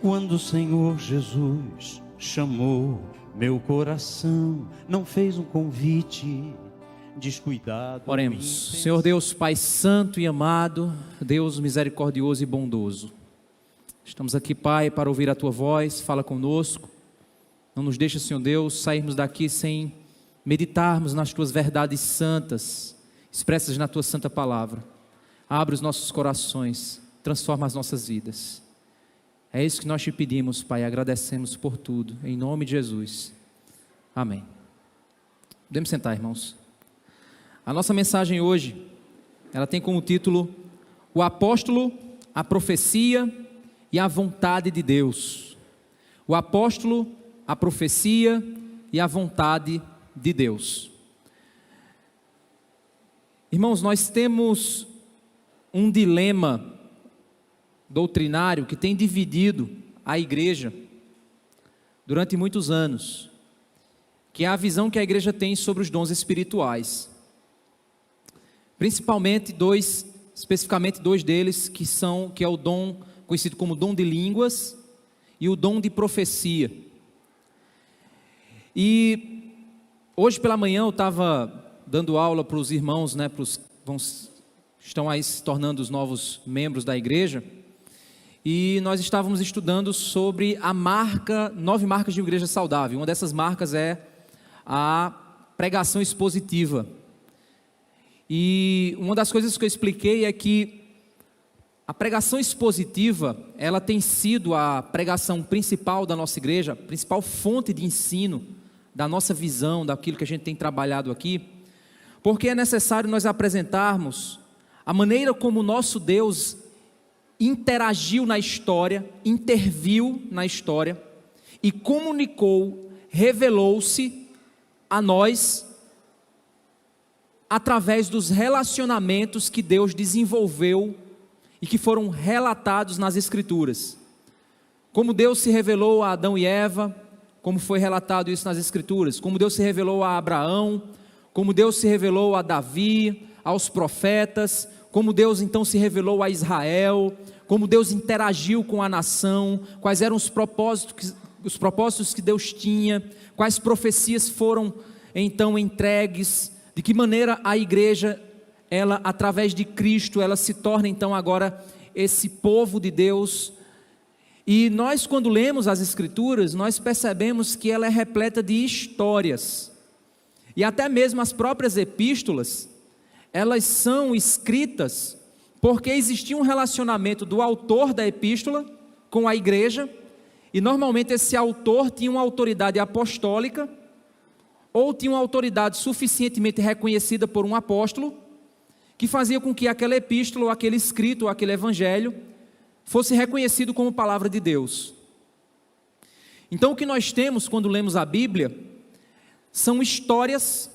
Quando o Senhor Jesus chamou meu coração, não fez um convite descuidado. Oremos. Senhor Deus, Pai santo e amado, Deus misericordioso e bondoso, estamos aqui, Pai, para ouvir a Tua voz. Fala conosco. Não nos deixa, Senhor Deus, sairmos daqui sem meditarmos nas Tuas verdades santas, expressas na Tua santa palavra. Abre os nossos corações, transforma as nossas vidas. É isso que nós te pedimos, Pai, agradecemos por tudo, em nome de Jesus. Amém. Podemos sentar, irmãos. A nossa mensagem hoje, ela tem como título: O Apóstolo, a Profecia e a Vontade de Deus. O Apóstolo, a Profecia e a Vontade de Deus. Irmãos, nós temos um dilema doutrinário que tem dividido a igreja durante muitos anos, que é a visão que a igreja tem sobre os dons espirituais. Principalmente especificamente dois deles, que é o dom conhecido como dom de línguas e o dom de profecia. E hoje pela manhã eu estava dando aula para os irmãos, né, estão aí se tornando os novos membros da igreja, e nós estávamos estudando sobre 9 marcas de uma igreja saudável. Uma dessas marcas é a pregação expositiva. E uma das coisas que eu expliquei é que a pregação expositiva, ela tem sido a pregação principal da nossa igreja, a principal fonte de ensino da nossa visão, daquilo que a gente tem trabalhado aqui, porque é necessário nós apresentarmos a maneira como o nosso Deus interagiu na história, interviu na história e comunicou, revelou-se a nós através dos relacionamentos que Deus desenvolveu e que foram relatados nas Escrituras. Como Deus se revelou a Adão e Eva, como foi relatado isso nas Escrituras, como Deus se revelou a Abraão, como Deus se revelou a Davi, aos profetas, como Deus então se revelou a Israel, como Deus interagiu com a nação, quais eram os propósitos que Deus tinha, quais profecias foram então entregues, de que maneira a igreja, ela através de Cristo, ela se torna então agora esse povo de Deus. E nós, quando lemos as Escrituras, nós percebemos que ela é repleta de histórias, e até mesmo as próprias epístolas, elas são escritas porque existia um relacionamento do autor da epístola com a igreja, e normalmente esse autor tinha uma autoridade apostólica, ou tinha uma autoridade suficientemente reconhecida por um apóstolo, que fazia com que aquela epístola, ou aquele escrito, ou aquele evangelho, fosse reconhecido como palavra de Deus. Então o que nós temos quando lemos a Bíblia, são histórias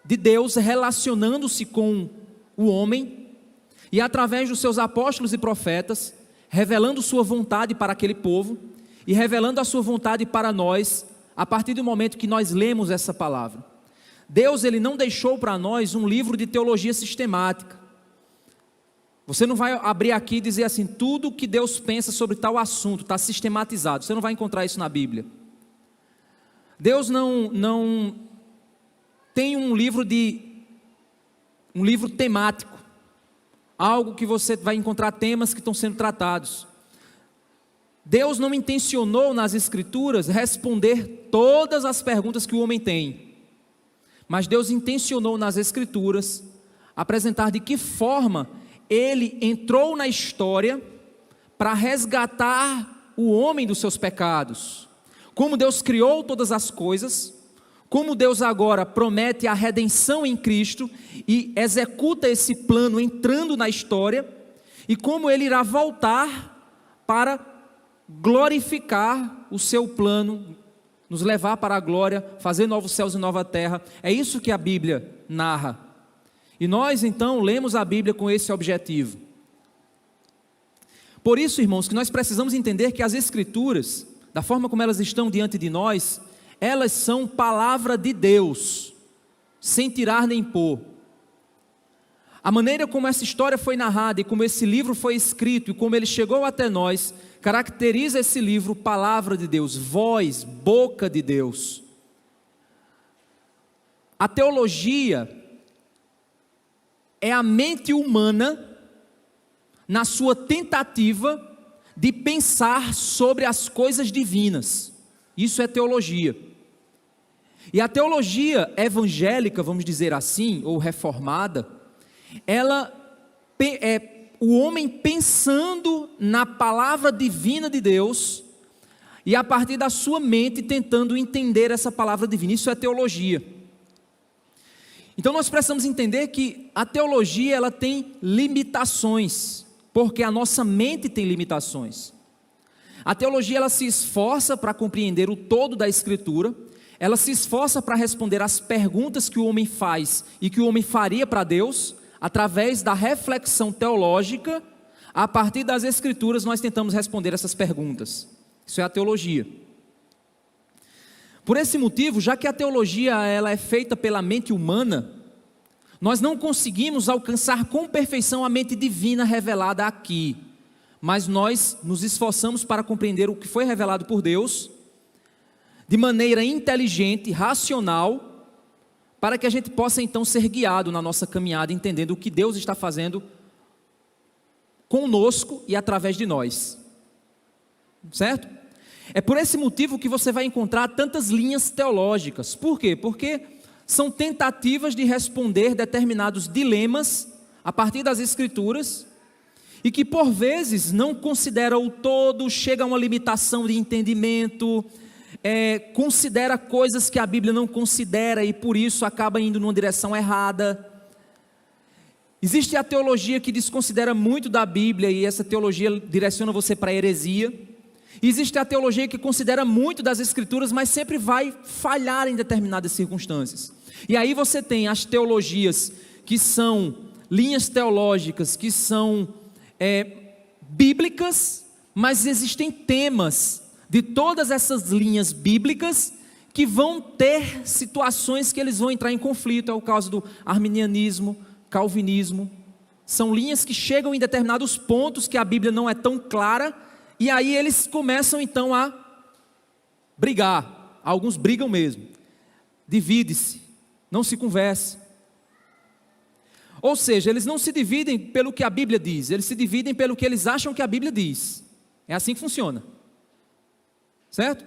de Deus relacionando-se com o homem, e através dos seus apóstolos e profetas, revelando sua vontade para aquele povo, e revelando a sua vontade para nós, a partir do momento que nós lemos essa palavra. Deus, Ele não deixou para nós um livro de teologia sistemática. Você não vai abrir aqui e dizer assim, tudo o que Deus pensa sobre tal assunto está sistematizado. Você não vai encontrar isso na Bíblia. Deus não tem um livro temático, algo que você vai encontrar temas que estão sendo tratados. Deus não intencionou nas Escrituras responder todas as perguntas que o homem tem, mas Deus intencionou nas Escrituras apresentar de que forma Ele entrou na história para resgatar o homem dos seus pecados, como Deus criou todas as coisas, como Deus agora promete a redenção em Cristo e executa esse plano entrando na história, e como Ele irá voltar para glorificar o seu plano, nos levar para a glória, fazer novos céus e nova terra. É isso que a Bíblia narra. E nós então lemos a Bíblia com esse objetivo. Por isso, irmãos, que nós precisamos entender que as Escrituras, da forma como elas estão diante de nós, elas são palavra de Deus, sem tirar nem pôr. A maneira como essa história foi narrada e como esse livro foi escrito e como ele chegou até nós, caracteriza esse livro palavra de Deus, voz, boca de Deus. A teologia é a mente humana na sua tentativa de pensar sobre as coisas divinas. Isso é teologia. E a teologia evangélica, vamos dizer assim, ou reformada, ela é o homem pensando na palavra divina de Deus e a partir da sua mente tentando entender essa palavra divina. Isso é teologia. Então nós precisamos entender que a teologia ela tem limitações, porque a nossa mente tem limitações. A teologia ela se esforça para compreender o todo da Escritura, ela se esforça para responder às perguntas que o homem faz e que o homem faria para Deus, através da reflexão teológica. A partir das Escrituras nós tentamos responder essas perguntas. Isso é a teologia. Por esse motivo, já que a teologia ela é feita pela mente humana, nós não conseguimos alcançar com perfeição a mente divina revelada aqui, mas nós nos esforçamos para compreender o que foi revelado por Deus, de maneira inteligente, racional, para que a gente possa então ser guiado na nossa caminhada, entendendo o que Deus está fazendo conosco e através de nós, certo? É por esse motivo que você vai encontrar tantas linhas teológicas. Por quê? Porque são tentativas de responder determinados dilemas a partir das Escrituras e que por vezes não considera o todo, chega a uma limitação de entendimento, considera coisas que a Bíblia não considera e por isso acaba indo numa direção errada. Existe a teologia que desconsidera muito da Bíblia e essa teologia direciona você para a heresia. Existe a teologia que considera muito das Escrituras, mas sempre vai falhar em determinadas circunstâncias. E aí você tem as teologias que são linhas teológicas, que são bíblicas, mas existem temas de todas essas linhas bíblicas que vão ter situações que eles vão entrar em conflito. É o caso do arminianismo, calvinismo. São linhas que chegam em determinados pontos que a Bíblia não é tão clara, e aí eles começam então a brigar. Alguns brigam mesmo. Divide-se, não se conversa. Ou seja, eles não se dividem pelo que a Bíblia diz, eles se dividem pelo que eles acham que a Bíblia diz. É assim que funciona. Certo?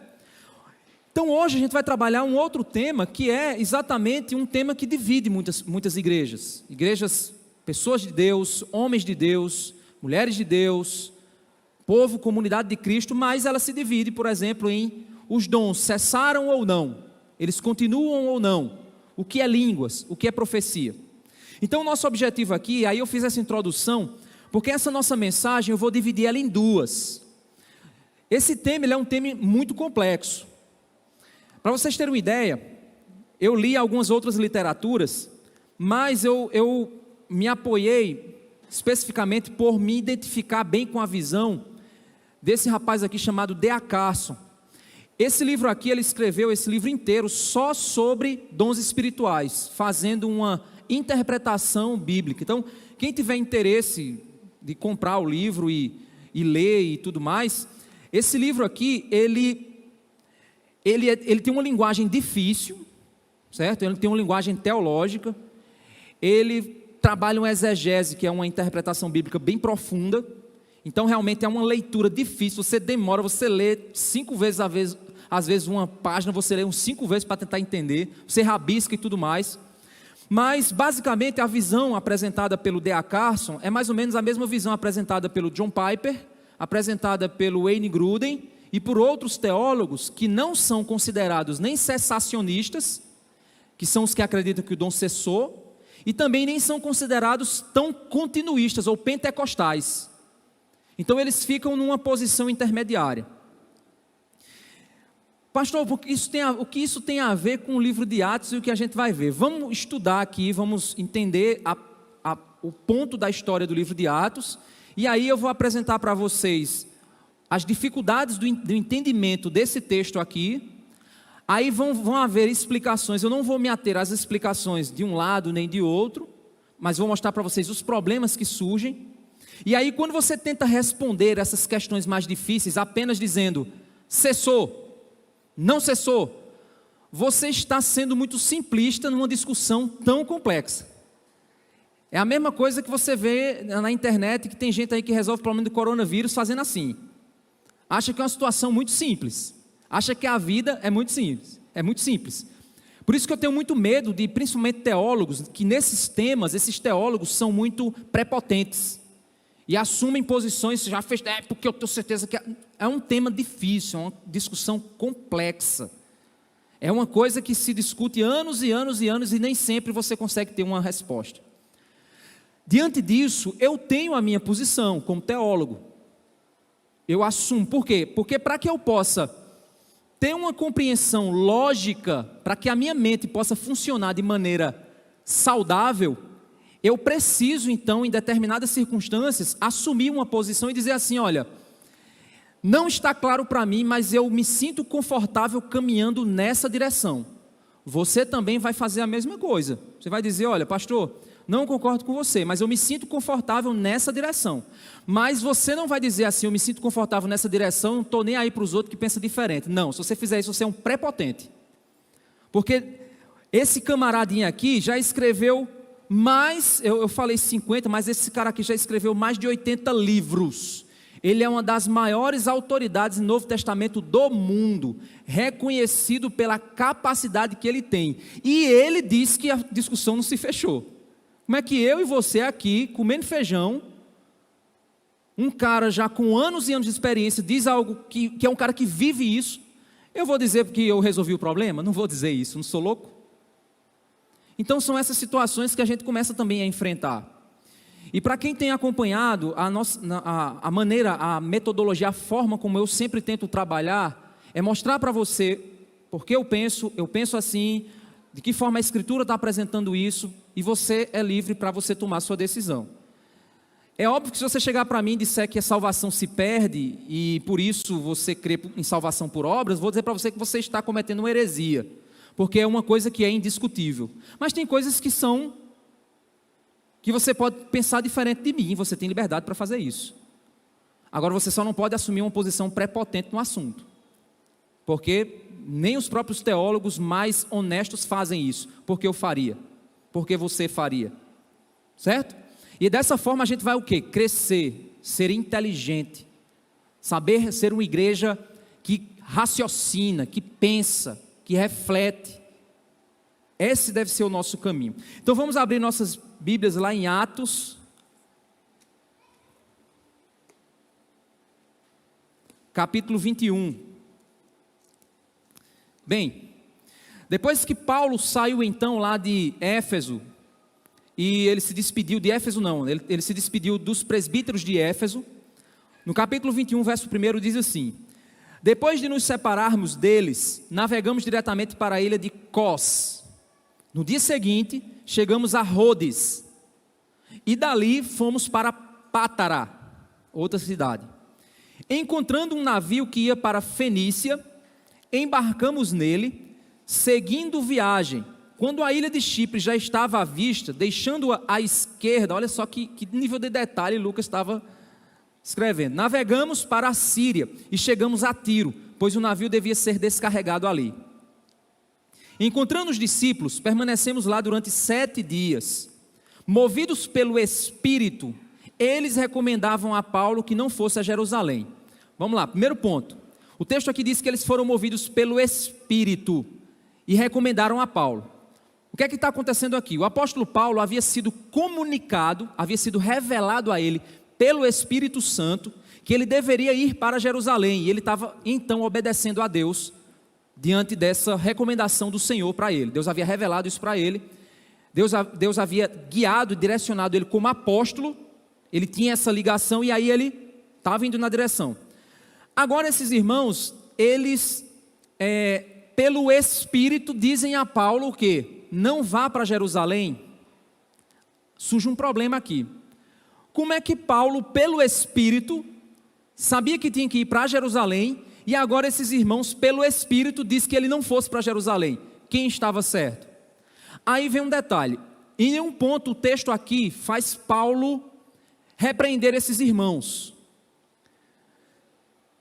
Então hoje a gente vai trabalhar um outro tema que é exatamente um tema que divide muitas igrejas. Igrejas, pessoas de Deus, homens de Deus, mulheres de Deus, povo, comunidade de Cristo, mas ela se divide, por exemplo, em os dons cessaram ou não, eles continuam ou não, o que é línguas, o que é profecia. Então o nosso objetivo aqui, aí eu fiz essa introdução, porque essa nossa mensagem eu vou dividir ela em duas. Esse tema ele é um tema muito complexo. Para vocês terem uma ideia, eu li algumas outras literaturas, mas eu me apoiei especificamente por me identificar bem com a visão desse rapaz aqui chamado D.A. Carson. Esse livro aqui, ele escreveu esse livro inteiro só sobre dons espirituais, fazendo uma interpretação bíblica. Então, quem tiver interesse de comprar o livro e ler e tudo mais, esse livro aqui, ele tem uma linguagem difícil, certo? Ele tem uma linguagem teológica, ele trabalha uma exegese, que é uma interpretação bíblica bem profunda. Então realmente é uma leitura difícil, você demora, você lê 5 vezes, às vezes uma página, você lê 5 vezes para tentar entender, você rabisca e tudo mais. Mas basicamente a visão apresentada pelo D.A. Carson é mais ou menos a mesma visão apresentada pelo John Piper, apresentada pelo Wayne Grudem e por outros teólogos que não são considerados nem cessacionistas, que são os que acreditam que o dom cessou, e também nem são considerados tão continuistas ou pentecostais. Então eles ficam numa posição intermediária. Pastor, o que isso tem a ver com o livro de Atos e o que a gente vai ver? Vamos estudar aqui, vamos entender o ponto da história do livro de Atos, e aí eu vou apresentar para vocês as dificuldades do entendimento desse texto aqui. Aí vão haver explicações, eu não vou me ater às explicações de um lado nem de outro, mas vou mostrar para vocês os problemas que surgem. E aí, quando você tenta responder essas questões mais difíceis apenas dizendo cessou, não cessou, você está sendo muito simplista numa discussão tão complexa. É a mesma coisa que você vê na internet, que tem gente aí que resolve o problema do coronavírus fazendo assim. Acha que é uma situação muito simples. Acha que a vida é muito simples. É muito simples. Por isso que eu tenho muito medo de, principalmente teólogos, que nesses temas, esses teólogos são muito prepotentes. E assumem posições, já fez, porque eu tenho certeza que é um tema difícil, é uma discussão complexa. É uma coisa que se discute anos e anos e anos e nem sempre você consegue ter uma resposta. Diante disso, eu tenho a minha posição como teólogo. Eu assumo. Por quê? Porque para que eu possa ter uma compreensão lógica, para que a minha mente possa funcionar de maneira saudável, eu preciso então, em determinadas circunstâncias, assumir uma posição e dizer assim, olha, não está claro para mim, mas eu me sinto confortável caminhando nessa direção. Você também vai fazer a mesma coisa. Você vai dizer, olha, pastor, não concordo com você, mas eu me sinto confortável nessa direção. Mas você não vai dizer assim, eu me sinto confortável nessa direção, não estou nem aí para os outros que pensam diferente. Não, se você fizer isso, você é um prepotente. Porque esse camaradinho aqui já escreveu mais, eu falei 50, mas esse cara aqui já escreveu mais de 80 livros. Ele é uma das maiores autoridades no Novo Testamento do mundo, reconhecido pela capacidade que ele tem. E ele disse que a discussão não se fechou. Como é que eu e você aqui, comendo feijão, um cara já com anos e anos de experiência, diz algo que é um cara que vive isso, eu vou dizer que eu resolvi o problema? Não vou dizer isso, não sou louco? Então são essas situações que a gente começa também a enfrentar. E para quem tem acompanhado a maneira, a metodologia, a forma como eu sempre tento trabalhar, é mostrar para você, porque eu penso assim, de que forma a Escritura está apresentando isso, e você é livre para você tomar a sua decisão. É óbvio que se você chegar para mim e disser que a salvação se perde, e por isso você crê em salvação por obras, vou dizer para você que você está cometendo uma heresia, porque é uma coisa que é indiscutível. Mas tem coisas que você pode pensar diferente de mim, você tem liberdade para fazer isso. Agora você só não pode assumir uma posição prepotente no assunto, porque nem os próprios teólogos mais honestos fazem isso. Porque eu faria, porque você faria, certo? E dessa forma a gente vai o quê? Crescer, ser inteligente, saber ser uma igreja que raciocina, que pensa, que reflete. Esse deve ser o nosso caminho. Então vamos abrir nossas Bíblias lá em Atos, capítulo 21. Bem, depois que Paulo saiu então lá de Éfeso, e ele se despediu de Éfeso não, ele se despediu dos presbíteros de Éfeso, no capítulo 21, verso 1 diz assim: depois de nos separarmos deles, navegamos diretamente para a ilha de Cós. No dia seguinte, chegamos a Rhodes, e dali fomos para Pátara, outra cidade. Encontrando um navio que ia para Fenícia, embarcamos nele, seguindo viagem. Quando a ilha de Chipre já estava à vista, deixando-a à esquerda, olha só que nível de detalhe Lucas estava escrevendo. Navegamos para a Síria e chegamos a Tiro, pois o navio devia ser descarregado ali. Encontrando os discípulos, permanecemos lá durante 7 dias. Movidos pelo Espírito, eles recomendavam a Paulo que não fosse a Jerusalém. Vamos lá, primeiro ponto. O texto aqui diz que eles foram movidos pelo Espírito e recomendaram a Paulo. O que é que está acontecendo aqui? O apóstolo Paulo havia sido comunicado, havia sido revelado a ele pelo Espírito Santo que ele deveria ir para Jerusalém, e ele estava então obedecendo a Deus diante dessa recomendação do Senhor para ele. Deus havia revelado isso para ele, Deus havia guiado e direcionado ele como apóstolo, ele tinha essa ligação e aí ele estava indo na direção. Agora esses irmãos, eles pelo Espírito dizem a Paulo o quê? Não vá para Jerusalém. Surge um problema aqui. Como é que Paulo, pelo Espírito, sabia que tinha que ir para Jerusalém, e agora esses irmãos, pelo Espírito, diz que ele não fosse para Jerusalém? Quem estava certo? Aí vem um detalhe. em nenhum ponto o texto aqui faz Paulo repreender esses irmãos.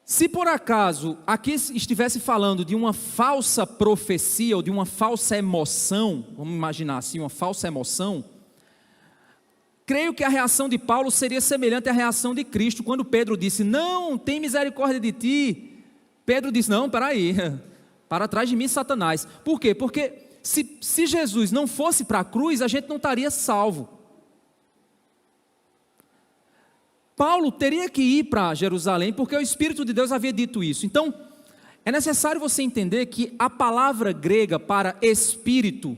Se por acaso aqui estivesse falando de uma falsa profecia ou de uma falsa emoção, vamos imaginar assim, uma falsa emoção, creio que a reação de Paulo seria semelhante à reação de Cristo, quando Pedro disse, não, tem misericórdia de ti. Pedro disse, não, peraí, para trás de mim, Satanás. Por quê? Porque se Jesus não fosse para a cruz, a gente não estaria salvo. Paulo teria que ir para Jerusalém, porque o Espírito de Deus havia dito isso. Então, é necessário você entender que a palavra grega para Espírito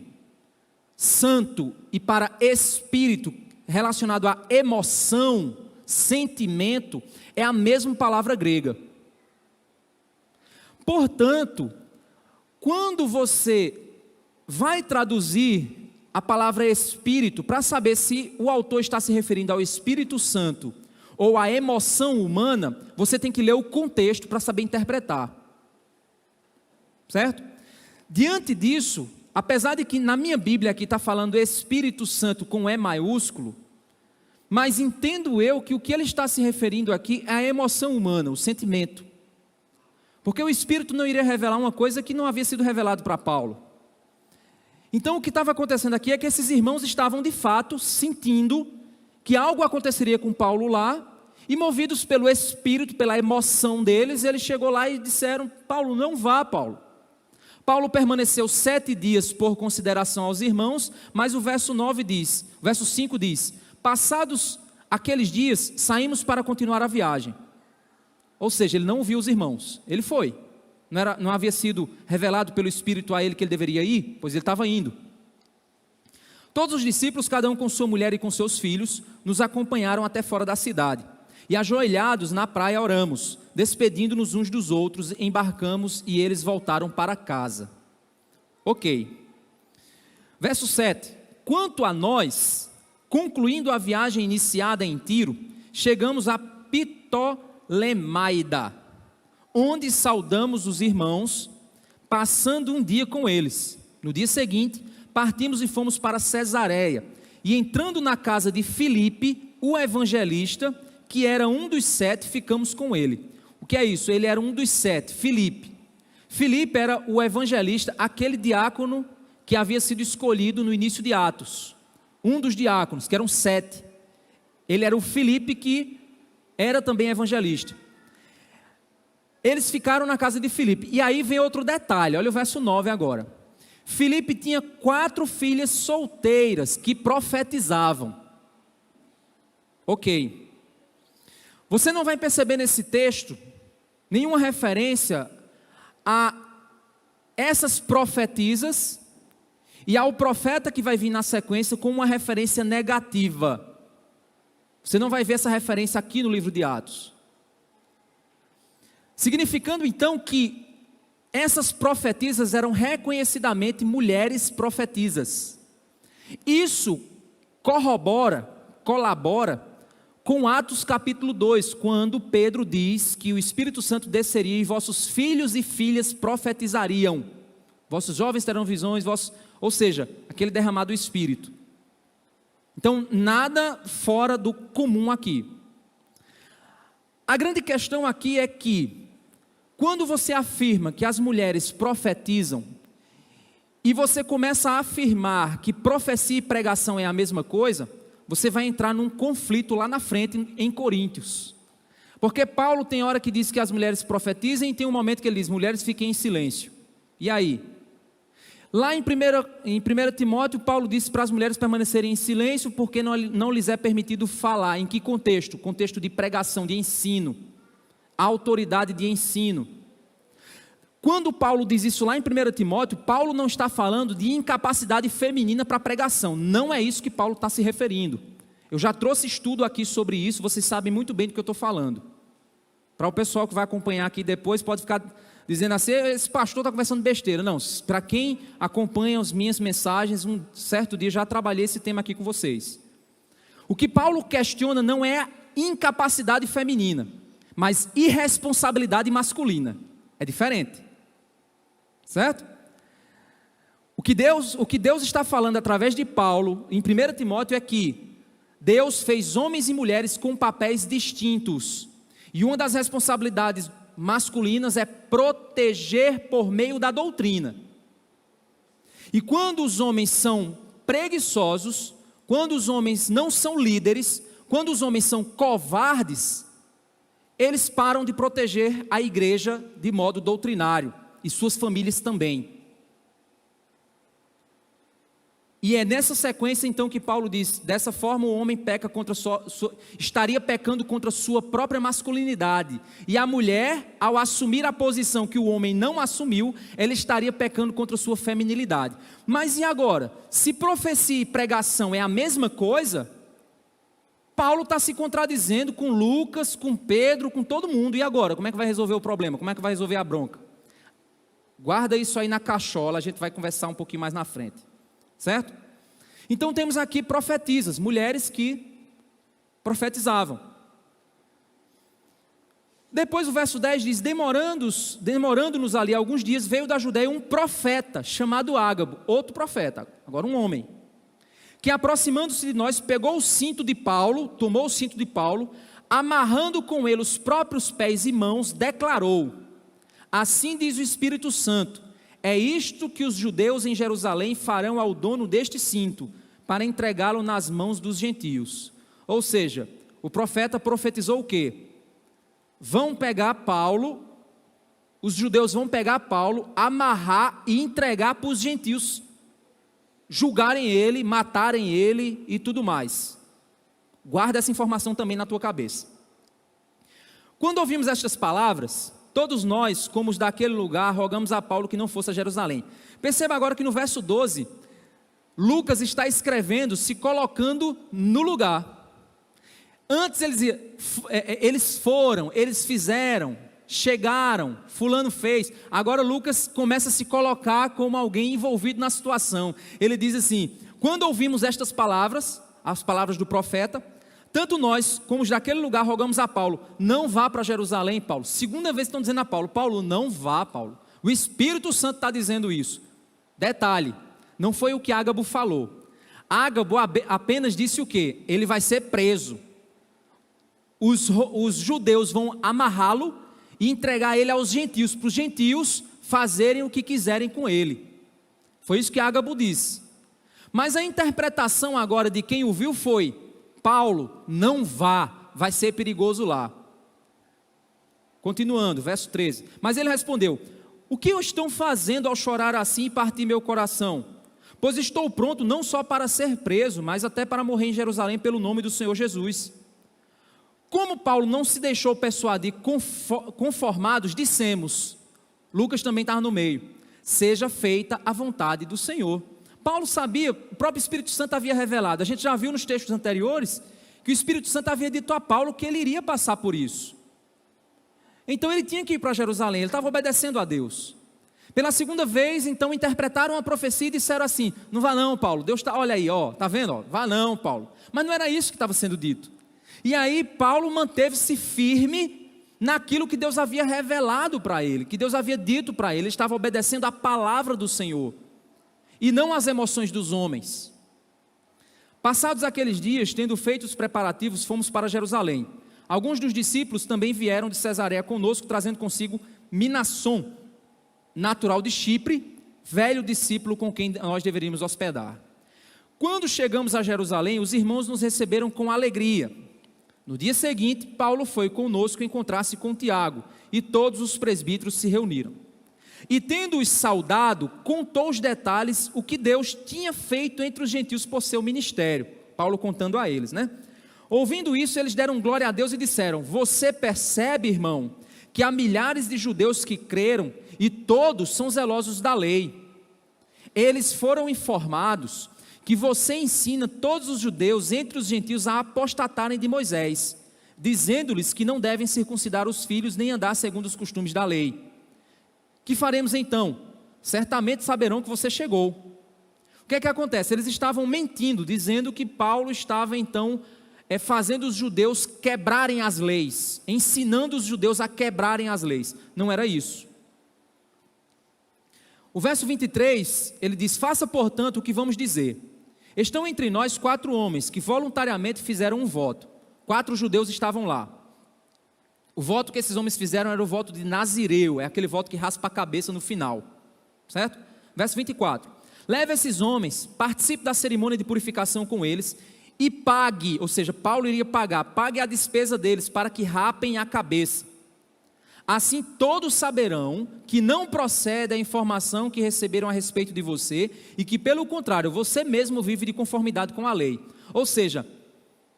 Santo e para Espírito relacionado a emoção, sentimento, é a mesma palavra grega. Portanto, quando você vai traduzir a palavra Espírito, para saber se o autor está se referindo ao Espírito Santo ou à emoção humana, você tem que ler o contexto para saber interpretar. Certo? Diante disso, apesar de que na minha Bíblia aqui está falando Espírito Santo com E maiúsculo, mas entendo eu que o que ele está se referindo aqui é a emoção humana, o sentimento. Porque o Espírito não iria revelar uma coisa que não havia sido revelado para Paulo. Então o que estava acontecendo aqui é que esses irmãos estavam de fato sentindo que algo aconteceria com Paulo lá, e movidos pelo Espírito, pela emoção deles, ele chegou lá e disseram, Paulo, não vá, Paulo. Paulo permaneceu 7 dias por consideração aos irmãos, mas o verso 5 diz, passados aqueles dias, saímos para continuar a viagem. Ou seja, ele não viu os irmãos, ele foi. Não havia sido revelado pelo Espírito a ele que ele deveria ir, pois ele estava indo. Todos os discípulos, cada um com sua mulher e com seus filhos, nos acompanharam até fora da cidade. E ajoelhados na praia oramos, despedindo-nos uns dos outros, embarcamos e eles voltaram para casa. Ok. Verso 7. Quanto a nós, concluindo a viagem iniciada em Tiro, chegamos a Ptolemaida, onde saudamos os irmãos, passando um dia com eles. No dia seguinte, partimos e fomos para Cesareia, e entrando na casa de Filipe, o evangelista, que era um dos 7, ficamos com ele. O que é isso? Ele era um dos 7, Filipe. Filipe era o evangelista, aquele diácono que havia sido escolhido no início de Atos. Um dos diáconos, que eram 7. Ele era o Filipe, que era também evangelista. Eles ficaram na casa de Filipe. E aí vem outro detalhe, olha o verso 9 agora. Filipe tinha 4 filhas solteiras que profetizavam. Ok. Você não vai perceber nesse texto nenhuma referência a essas profetisas e ao profeta que vai vir na sequência com uma referência negativa. Você não vai ver essa referência aqui no livro de Atos. Significando então que essas profetisas eram reconhecidamente mulheres profetisas. Isso colabora com Atos capítulo 2, quando Pedro diz que o Espírito Santo desceria e vossos filhos e filhas profetizariam. Vossos jovens terão visões, ou seja, aquele derramado Espírito. Então, nada fora do comum aqui. A grande questão aqui é que, quando você afirma que as mulheres profetizam, e você começa a afirmar que profecia e pregação é a mesma coisa, você vai entrar num conflito lá na frente em Coríntios. Porque Paulo tem hora que diz que as mulheres profetizem, e tem um momento que ele diz, mulheres fiquem em silêncio. E aí? Lá em 1 Timóteo, Paulo disse para as mulheres permanecerem em silêncio, porque não lhes é permitido falar. Em que contexto? Contexto de pregação, de ensino. A autoridade de ensino. Quando Paulo diz isso lá em 1 Timóteo, Paulo não está falando de incapacidade feminina para pregação. Não é isso que Paulo está se referindo. Eu já trouxe estudo aqui sobre isso, vocês sabem muito bem do que eu estou falando. Para o pessoal que vai acompanhar aqui depois, pode ficar dizendo assim, esse pastor está conversando besteira. Não, para quem acompanha as minhas mensagens, um certo dia já trabalhei esse tema aqui com vocês. O que Paulo questiona não é incapacidade feminina, mas irresponsabilidade masculina. É diferente. Certo? O que Deus está falando através de Paulo, em 1 Timóteo, é que Deus fez homens e mulheres com papéis distintos. E uma das responsabilidades masculinas é proteger por meio da doutrina. E quando os homens são preguiçosos, quando os homens não são líderes, quando os homens são covardes, eles param de proteger a igreja de modo doutrinário, e suas famílias também. E é nessa sequência então que Paulo diz: dessa forma o homem peca contra estaria pecando contra sua própria masculinidade, e a mulher, ao assumir a posição que o homem não assumiu, ela estaria pecando contra sua feminilidade. Mas e agora? Se profecia e pregação é a mesma coisa, Paulo está se contradizendo com Lucas, com Pedro, com todo mundo. E agora? Como é que vai resolver o problema? Como é que vai resolver a bronca? Guarda isso aí na cachola, a gente vai conversar um pouquinho mais na frente. Certo? Então temos aqui profetisas, mulheres que profetizavam. Depois o verso 10 diz: demorando-nos ali alguns dias, veio da Judeia um profeta chamado Ágabo, outro profeta, agora um homem, que aproximando-se de nós, pegou o cinto de Paulo, tomou o cinto de Paulo, amarrando com ele os próprios pés e mãos, declarou: assim diz o Espírito Santo, é isto que os judeus em Jerusalém farão ao dono deste cinto, para entregá-lo nas mãos dos gentios. Ou seja, o profeta profetizou o quê? Vão pegar Paulo, os judeus vão pegar Paulo, amarrar e entregar para os gentios, julgarem ele, matarem ele e tudo mais. Guarda essa informação também na tua cabeça. Quando ouvimos estas palavras, todos nós, como os daquele lugar, rogamos a Paulo que não fosse a Jerusalém. Perceba agora que no verso 12, Lucas está escrevendo, se colocando no lugar. Antes eles foram, eles fizeram, chegaram, fulano fez. Agora Lucas começa a se colocar como alguém envolvido na situação. Ele diz assim: quando ouvimos estas palavras, as palavras do profeta, tanto nós, como os daquele lugar, rogamos a Paulo: não vá para Jerusalém, Paulo. Segunda vez que estão dizendo a Paulo: Paulo, não vá, Paulo. O Espírito Santo está dizendo isso. Detalhe, não foi o que Ágabo falou. Ágabo apenas disse o quê? Ele vai ser preso. Os judeus vão amarrá-lo e entregar ele aos gentios, para os gentios fazerem o que quiserem com ele. Foi isso que Ágabo disse. Mas a interpretação agora de quem o viu foi: Paulo, não vá, vai ser perigoso lá. Continuando, verso 13. Mas ele respondeu: o que estão fazendo ao chorar assim e partir meu coração? Pois estou pronto não só para ser preso, mas até para morrer em Jerusalém pelo nome do Senhor Jesus. Como Paulo não se deixou persuadir conformados, dissemos, Lucas também estava no meio: seja feita a vontade do Senhor. Paulo sabia, o próprio Espírito Santo havia revelado. A gente já viu nos textos anteriores que o Espírito Santo havia dito a Paulo que ele iria passar por isso. Então ele tinha que ir para Jerusalém, ele estava obedecendo a Deus. Pela segunda vez, então, interpretaram a profecia e disseram assim: não vá não, Paulo, Deus está, olha aí, ó, está vendo? Ó, vá não, Paulo. Mas não era isso que estava sendo dito. E aí Paulo manteve-se firme naquilo que Deus havia revelado para ele, que Deus havia dito para ele. Ele estava obedecendo a palavra do Senhor e não as emoções dos homens. Passados aqueles dias, tendo feito os preparativos, fomos para Jerusalém. Alguns dos discípulos também vieram de Cesareia conosco, trazendo consigo Minasson, natural de Chipre, velho discípulo com quem nós deveríamos hospedar. Quando chegamos a Jerusalém, os irmãos nos receberam com alegria. No dia seguinte, Paulo foi conosco encontrar-se com Tiago, e todos os presbíteros se reuniram. E tendo-os saudado, contou os detalhes, o que Deus tinha feito entre os gentios por seu ministério. Paulo contando a eles, né? Ouvindo isso, eles deram glória a Deus e disseram: você percebe, irmão, que há milhares de judeus que creram, e todos são zelosos da lei. Eles foram informados que você ensina todos os judeus entre os gentios a apostatarem de Moisés, dizendo-lhes que não devem circuncidar os filhos nem andar segundo os costumes da lei. Que faremos então? Certamente saberão que você chegou. O que é que acontece? Eles estavam mentindo, dizendo que Paulo estava então fazendo os judeus quebrarem as leis, ensinando os judeus a quebrarem as leis. Não era isso. O verso 23, ele diz: faça, portanto, o que vamos dizer. Estão entre nós 4 homens que voluntariamente fizeram um voto. 4 judeus estavam lá. O voto que esses homens fizeram era o voto de Nazireu, é aquele voto que raspa a cabeça no final, certo? Verso 24: leve esses homens, participe da cerimônia de purificação com eles e pague, ou seja, Paulo iria pague a despesa deles para que rapem a cabeça. Assim todos saberão que não procede a informação que receberam a respeito de você e que, pelo contrário, você mesmo vive de conformidade com a lei. Ou seja,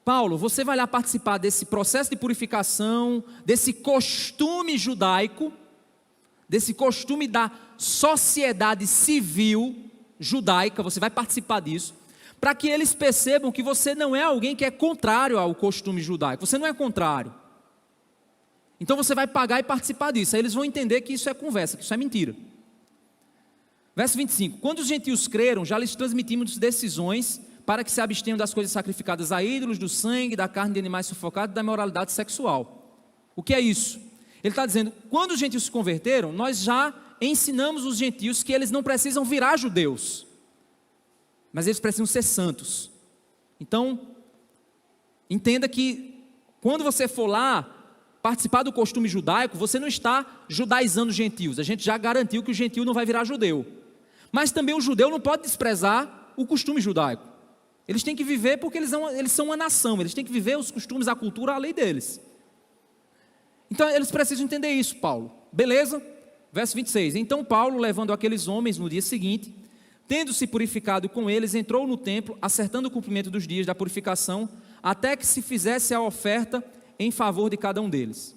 Paulo, você vai lá participar desse processo de purificação, desse costume judaico, desse costume da sociedade civil judaica, você vai participar disso, para que eles percebam que você não é alguém que é contrário ao costume judaico, você não é contrário. Então você vai pagar e participar disso, aí eles vão entender que isso é conversa, que isso é mentira. Verso 25: quando os gentios creram, já lhes transmitimos decisões para que se abstenham das coisas sacrificadas a ídolos, do sangue, da carne de animais sufocados e da imoralidade sexual. O que é isso? Ele está dizendo, quando os gentios se converteram, nós já ensinamos os gentios que eles não precisam virar judeus, mas eles precisam ser santos. Então, entenda que quando você for lá participar do costume judaico, você não está judaizando os gentios. A gente já garantiu que o gentio não vai virar judeu. Mas também o judeu não pode desprezar o costume judaico. Eles têm que viver porque eles são uma nação, eles têm que viver os costumes, a cultura, a lei deles. Então eles precisam entender isso, Paulo. Beleza? Verso 26. Então Paulo, levando aqueles homens no dia seguinte, tendo-se purificado com eles, entrou no templo, acertando o cumprimento dos dias da purificação, até que se fizesse a oferta em favor de cada um deles.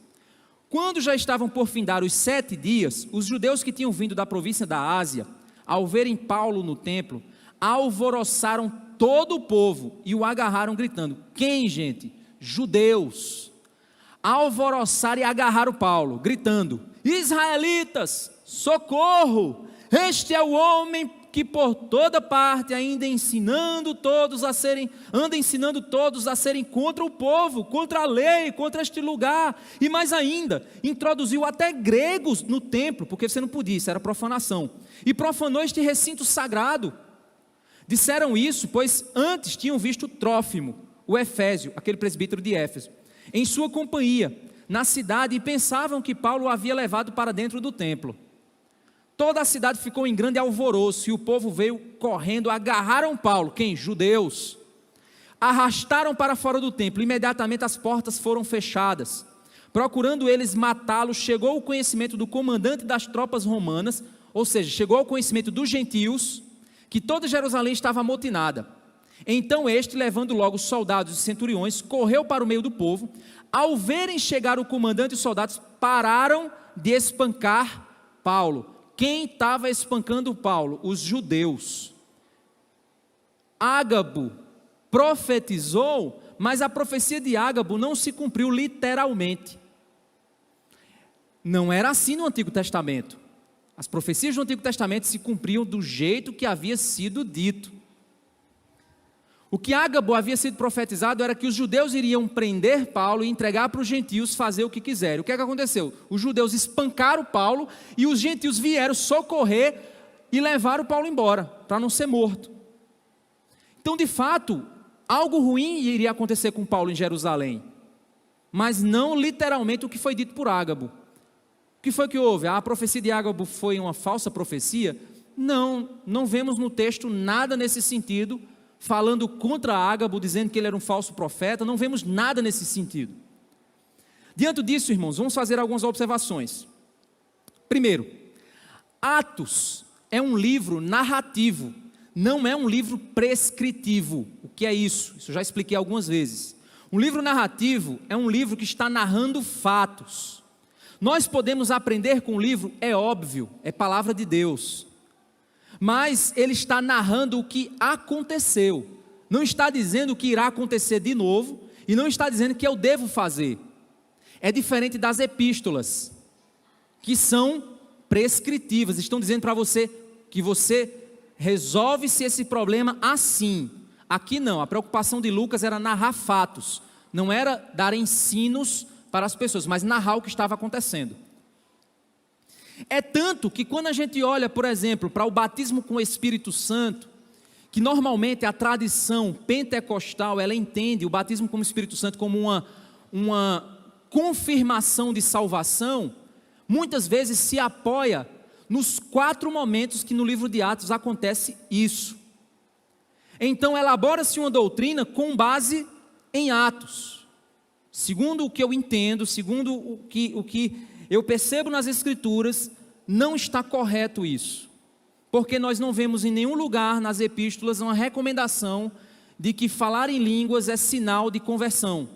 Quando já estavam por findar os 7 dias, os judeus que tinham vindo da província da Ásia, ao verem Paulo no templo, alvoroçaram todo o povo e o agarraram gritando. Quem, gente? Judeus. Alvoroçaram e agarraram Paulo, gritando: israelitas, socorro! Este é o homem que por toda parte anda ensinando todos a serem contra o povo, contra a lei, contra este lugar, e mais ainda, introduziu até gregos no templo, porque você não podia, isso era profanação, e profanou este recinto sagrado. Disseram isso, pois antes tinham visto Trófimo, o Efésio, aquele presbítero de Éfeso, em sua companhia, na cidade, e pensavam que Paulo o havia levado para dentro do templo. Toda a cidade ficou em grande alvoroço, e o povo veio correndo, agarraram Paulo, quem? Judeus, arrastaram para fora do templo, imediatamente as portas foram fechadas. Procurando eles matá-lo, chegou o conhecimento do comandante das tropas romanas, ou seja, chegou ao conhecimento dos gentios, que toda Jerusalém estava amotinada. Então este, levando logo os soldados e centuriões, correu para o meio do povo. Ao verem chegar o comandante e os soldados, pararam de espancar Paulo. Quem estava espancando Paulo? Os judeus. Ágabo profetizou, mas a profecia de Ágabo não se cumpriu literalmente. Não era assim no Antigo Testamento. As profecias do Antigo Testamento se cumpriam do jeito que havia sido dito. O que Ágabo havia sido profetizado era que os judeus iriam prender Paulo e entregar para os gentios fazer o que quiserem. O que é que aconteceu? Os judeus espancaram Paulo e os gentios vieram socorrer e levaram Paulo embora, para não ser morto. Então, de fato, algo ruim iria acontecer com Paulo em Jerusalém, mas não literalmente o que foi dito por Ágabo. O que foi que houve? A profecia de Ágabo foi uma falsa profecia? Não vemos no texto nada nesse sentido, falando contra Ágabo, dizendo que ele era um falso profeta, não vemos nada nesse sentido. Diante disso, irmãos, vamos fazer algumas observações. Primeiro, Atos é um livro narrativo, não é um livro prescritivo. O que é isso? Isso eu já expliquei algumas vezes. Um livro narrativo é um livro que está narrando fatos. Nós podemos aprender com o livro, é óbvio, é palavra de Deus. Mas ele está narrando o que aconteceu, não está dizendo o que irá acontecer de novo, e não está dizendo que eu devo fazer. É diferente das epístolas, que são prescritivas, estão dizendo para você que você resolve-se esse problema assim. Aqui não, a preocupação de Lucas era narrar fatos, não era dar ensinos para as pessoas, mas narrar o que estava acontecendo. É tanto que quando a gente olha, por exemplo, para o batismo com o Espírito Santo, que normalmente a tradição pentecostal, ela entende o batismo com o Espírito Santo como uma confirmação de salvação, muitas vezes se apoia nos 4 momentos que no livro de Atos acontece isso. Então elabora-se uma doutrina com base em Atos. Segundo o que eu entendo, segundo o que eu percebo nas Escrituras, não está correto isso. Porque nós não vemos em nenhum lugar nas epístolas uma recomendação de que falar em línguas é sinal de conversão.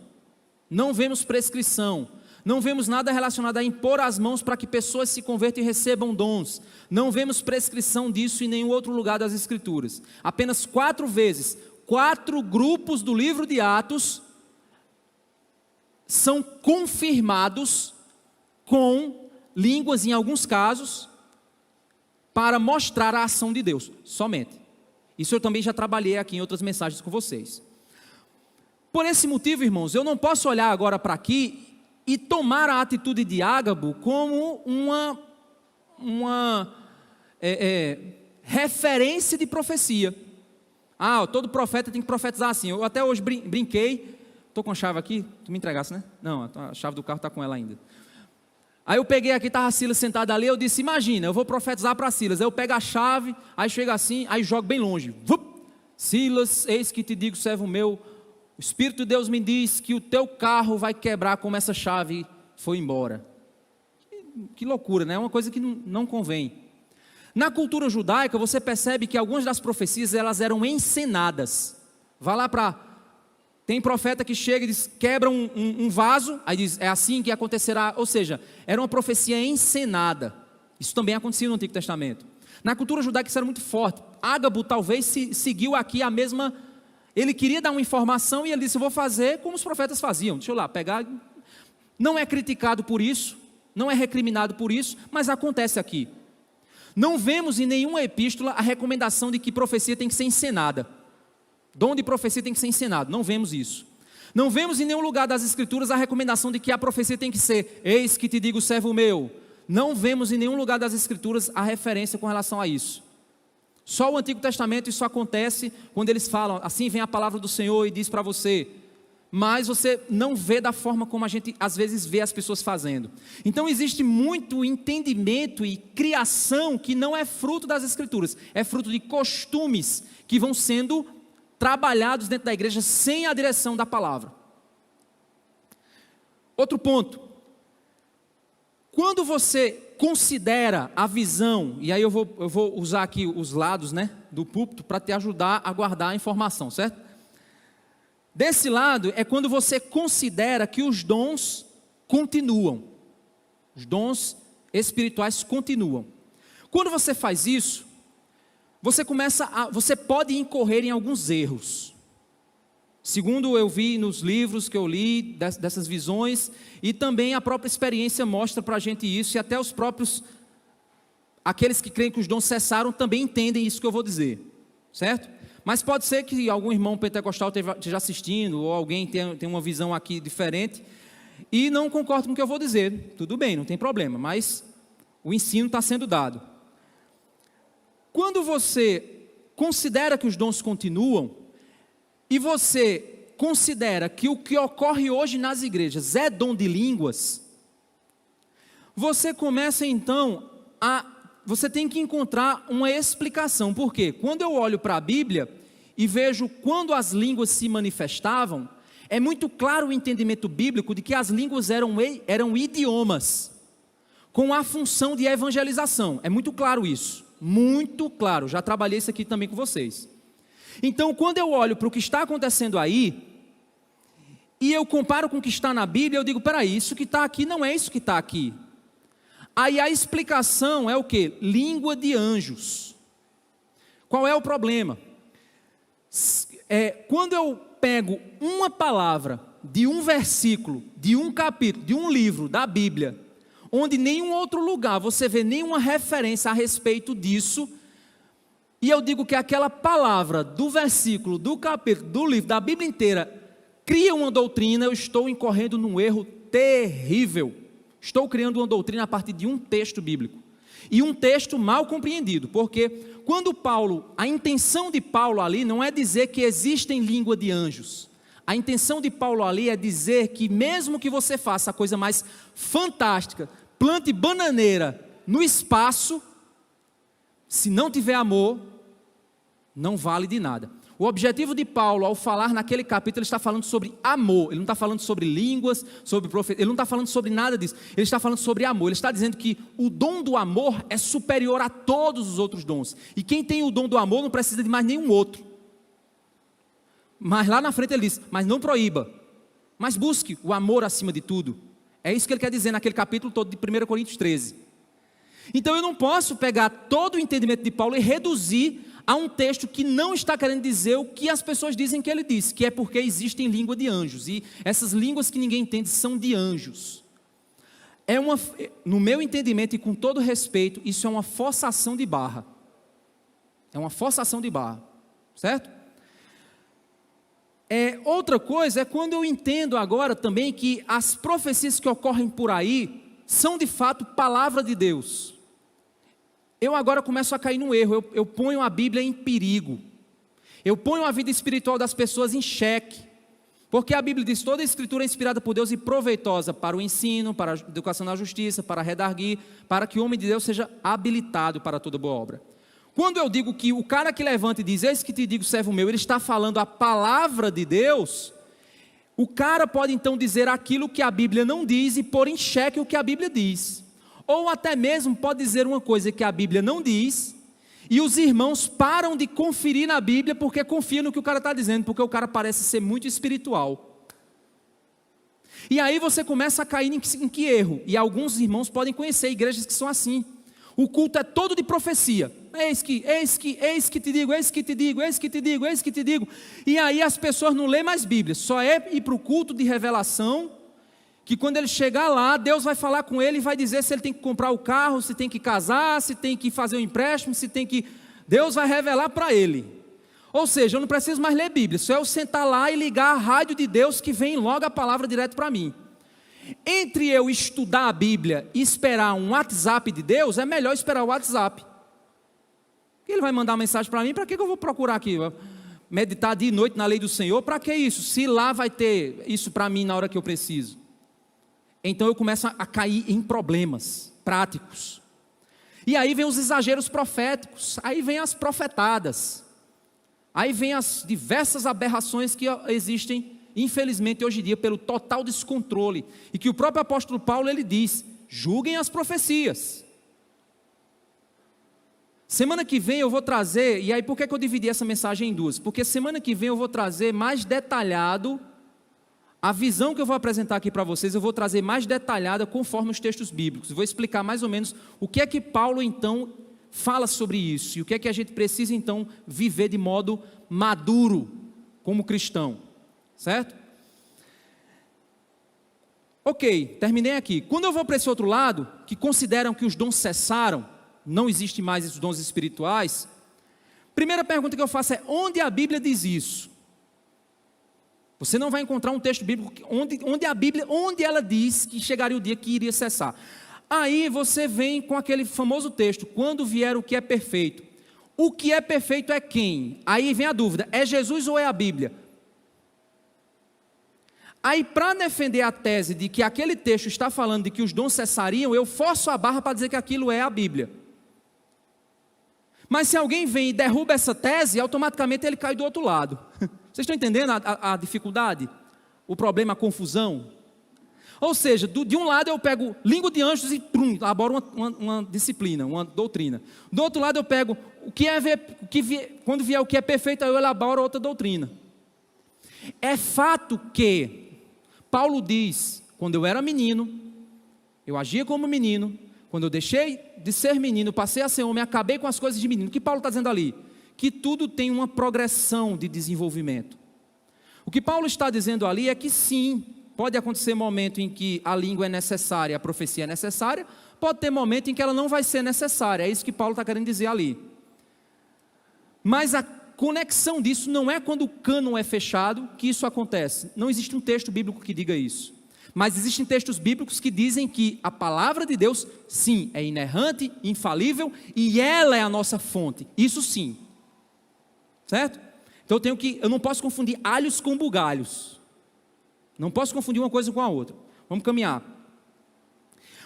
Não vemos prescrição. Não vemos nada relacionado a impor as mãos para que pessoas se convertam e recebam dons. Não vemos prescrição disso em nenhum outro lugar das Escrituras. Apenas 4 vezes, 4 grupos do livro de Atos são confirmados com línguas, em alguns casos, para mostrar a ação de Deus, somente. Isso eu também já trabalhei aqui em outras mensagens com vocês. Por esse motivo, irmãos, eu não posso olhar agora para aqui e tomar a atitude de Ágabo como uma referência de profecia. Todo profeta tem que profetizar assim. Eu até hoje brinquei, estou com a chave aqui, tu me entregasse, né? Não, a chave do carro está com ela ainda. Aí eu peguei aqui, estava Silas sentado ali, eu disse, imagina, eu vou profetizar para Silas. Aí eu pego a chave, aí chega assim, aí jogo bem longe. Silas, eis que te digo, servo meu, o Espírito de Deus me diz que o teu carro vai quebrar como essa chave foi embora. Que loucura, né? É uma coisa que não convém. Na cultura judaica, você percebe que algumas das profecias, elas eram encenadas. Vai lá tem profeta que chega e diz, quebra um vaso, aí diz, é assim que acontecerá. Ou seja, era uma profecia encenada. Isso também acontecia no Antigo Testamento. Na cultura judaica isso era muito forte. Ágabo talvez seguiu aqui a mesma... Ele queria dar uma informação e ele disse, eu vou fazer como os profetas faziam. Deixa eu lá pegar. Não é criticado por isso, não é recriminado por isso, mas acontece aqui. Não vemos em nenhuma epístola a recomendação de que profecia tem que ser encenada. Dom de profecia tem que ser encenado, não vemos isso. Não vemos em nenhum lugar das Escrituras a recomendação de que a profecia tem que ser, eis que te digo, servo meu. Não vemos em nenhum lugar das Escrituras a referência com relação a isso. Só o Antigo Testamento isso acontece quando eles falam, assim vem a palavra do Senhor e diz para você. Mas você não vê da forma como a gente às vezes vê as pessoas fazendo. Então existe muito entendimento e criação que não é fruto das Escrituras. É fruto de costumes que vão sendo trabalhados dentro da igreja sem a direção da palavra. Outro ponto. Quando você considera a visão, e aí eu vou usar aqui os lados, né, do púlpito para te ajudar a guardar a informação, certo? Desse lado é quando você considera que os dons continuam. Os dons espirituais continuam. Quando você faz isso, você pode incorrer em alguns erros. Segundo eu vi nos livros que eu li, dessas visões, e também a própria experiência mostra para a gente isso, e até os próprios, aqueles que creem que os dons cessaram, também entendem isso que eu vou dizer, certo? Mas pode ser que algum irmão pentecostal esteja assistindo, ou alguém tenha uma visão aqui diferente, e não concorda com o que eu vou dizer. Tudo bem, não tem problema, mas o ensino está sendo dado. Quando você considera que os dons continuam, e você considera que o que ocorre hoje nas igrejas é dom de línguas, você começa então você tem que encontrar uma explicação. Por quê? Quando eu olho para a Bíblia e vejo quando as línguas se manifestavam, é muito claro o entendimento bíblico de que as línguas eram idiomas, com a função de evangelização. É muito claro isso, muito claro, já trabalhei isso aqui também com vocês. Então, quando eu olho para o que está acontecendo aí, e eu comparo com o que está na Bíblia, eu digo, peraí, isso que está aqui não é isso que está aqui. Aí a explicação é o quê? Língua de anjos. Qual é o problema? Quando eu pego uma palavra de um versículo, de um capítulo, de um livro da Bíblia, onde nenhum outro lugar você vê nenhuma referência a respeito disso, e eu digo que aquela palavra do versículo, do capítulo, do livro, da Bíblia inteira, cria uma doutrina, eu estou incorrendo num erro terrível. Estou criando uma doutrina a partir de um texto bíblico. E um texto mal compreendido, porque quando a intenção de Paulo ali não é dizer que existem língua de anjos. A intenção de Paulo ali é dizer que mesmo que você faça a coisa mais fantástica, plante bananeira no espaço, se não tiver amor, não vale de nada. O objetivo de Paulo, ao falar naquele capítulo, ele está falando sobre amor. Ele não está falando sobre línguas, sobre profecia, ele não está falando sobre nada disso. Ele está falando sobre amor. Ele está dizendo que o dom do amor é superior a todos os outros dons. E quem tem o dom do amor não precisa de mais nenhum outro. Mas lá na frente ele diz, mas não proíba, mas busque o amor acima de tudo. É isso que ele quer dizer naquele capítulo todo de 1 Coríntios 13. Então eu não posso pegar todo o entendimento de Paulo e reduzir a um texto que não está querendo dizer o que as pessoas dizem que ele disse, que é porque existem língua de anjos, e essas línguas que ninguém entende são de anjos. No meu entendimento e com todo respeito, isso é uma forçação de barra. É uma forçação de barra, certo? Outra coisa é quando eu entendo agora também que as profecias que ocorrem por aí são de fato palavra de Deus. Eu agora começo a cair num erro, eu ponho a Bíblia em perigo, eu ponho a vida espiritual das pessoas em xeque, porque a Bíblia diz, toda a escritura é inspirada por Deus e proveitosa para o ensino, para a educação na justiça, para redarguir, para que o homem de Deus seja habilitado para toda boa obra. Quando eu digo que o cara que levanta e diz, eis que te digo, servo meu, ele está falando a palavra de Deus, o cara pode então dizer aquilo que a Bíblia não diz e pôr em xeque o que a Bíblia diz. Ou até mesmo pode dizer uma coisa que a Bíblia não diz, e os irmãos param de conferir na Bíblia porque confiam no que o cara está dizendo, porque o cara parece ser muito espiritual. E aí você começa a cair em que erro? E alguns irmãos podem conhecer igrejas que são assim. O culto é todo de profecia. Eis que te digo, eis que te digo, eis que te digo, eis que te digo. E aí as pessoas não lêem mais Bíblia. Só é ir para o culto de revelação, que quando ele chegar lá, Deus vai falar com ele e vai dizer se ele tem que comprar o carro, se tem que casar, se tem que fazer um empréstimo, se tem que... Deus vai revelar para ele. Ou seja, eu não preciso mais ler Bíblia. Só eu sentar lá e ligar a rádio de Deus que vem logo a palavra direto para mim. Entre eu estudar a Bíblia e esperar um WhatsApp de Deus, é melhor esperar o WhatsApp. Ele vai mandar uma mensagem para mim, para que eu vou procurar aqui? Meditar dia e noite na lei do Senhor, para que isso? Se lá vai ter isso para mim na hora que eu preciso. Então eu começo a cair em problemas práticos. E aí vem os exageros proféticos, aí vem as profetadas, aí vem as diversas aberrações que existem, infelizmente, hoje em dia, pelo total descontrole, e que o próprio apóstolo Paulo, ele diz, julguem as profecias. Semana que vem eu vou trazer, e aí por que eu dividi essa mensagem em duas? Porque semana que vem eu vou trazer mais detalhado, a visão que eu vou apresentar aqui para vocês, eu vou trazer mais detalhada conforme os textos bíblicos, eu vou explicar mais ou menos o que é que Paulo então fala sobre isso, e o que é que a gente precisa então viver de modo maduro, como cristão. Certo? Ok, terminei aqui. Quando eu vou para esse outro lado, que consideram que os dons cessaram, não existem mais esses dons espirituais, primeira pergunta que eu faço é, onde a Bíblia diz isso? Você não vai encontrar um texto bíblico onde a Bíblia, onde ela diz que chegaria o dia que iria cessar. Aí você vem com aquele famoso texto, quando vier o que é perfeito. O que é perfeito é quem? Aí vem a dúvida, é Jesus ou é a Bíblia? Aí, para defender a tese de que aquele texto está falando de que os dons cessariam, eu forço a barra para dizer que aquilo é a Bíblia. Mas se alguém vem e derruba essa tese, automaticamente ele cai do outro lado. Vocês estão entendendo a dificuldade? O problema, a confusão? Ou seja, de um lado eu pego língua de anjos e elaboro uma disciplina, uma doutrina. Do outro lado eu pego quando vier o que é perfeito, aí eu elaboro outra doutrina. É fato que Paulo diz, quando eu era menino, eu agia como menino, quando eu deixei de ser menino, passei a ser homem, acabei com as coisas de menino. O que Paulo está dizendo ali? Que tudo tem uma progressão de desenvolvimento. O que Paulo está dizendo ali é que sim, pode acontecer momento em que a língua é necessária, a profecia é necessária, pode ter momento em que ela não vai ser necessária, é isso que Paulo está querendo dizer ali. Mas a conexão disso não é quando o cânon é fechado que isso acontece. Não existe um texto bíblico que diga isso. Mas existem textos bíblicos que dizem que a palavra de Deus, sim, é inerrante, infalível, e ela é a nossa fonte. Isso sim. Certo? Então eu não posso confundir alhos com bugalhos. Não posso confundir uma coisa com a outra. Vamos caminhar.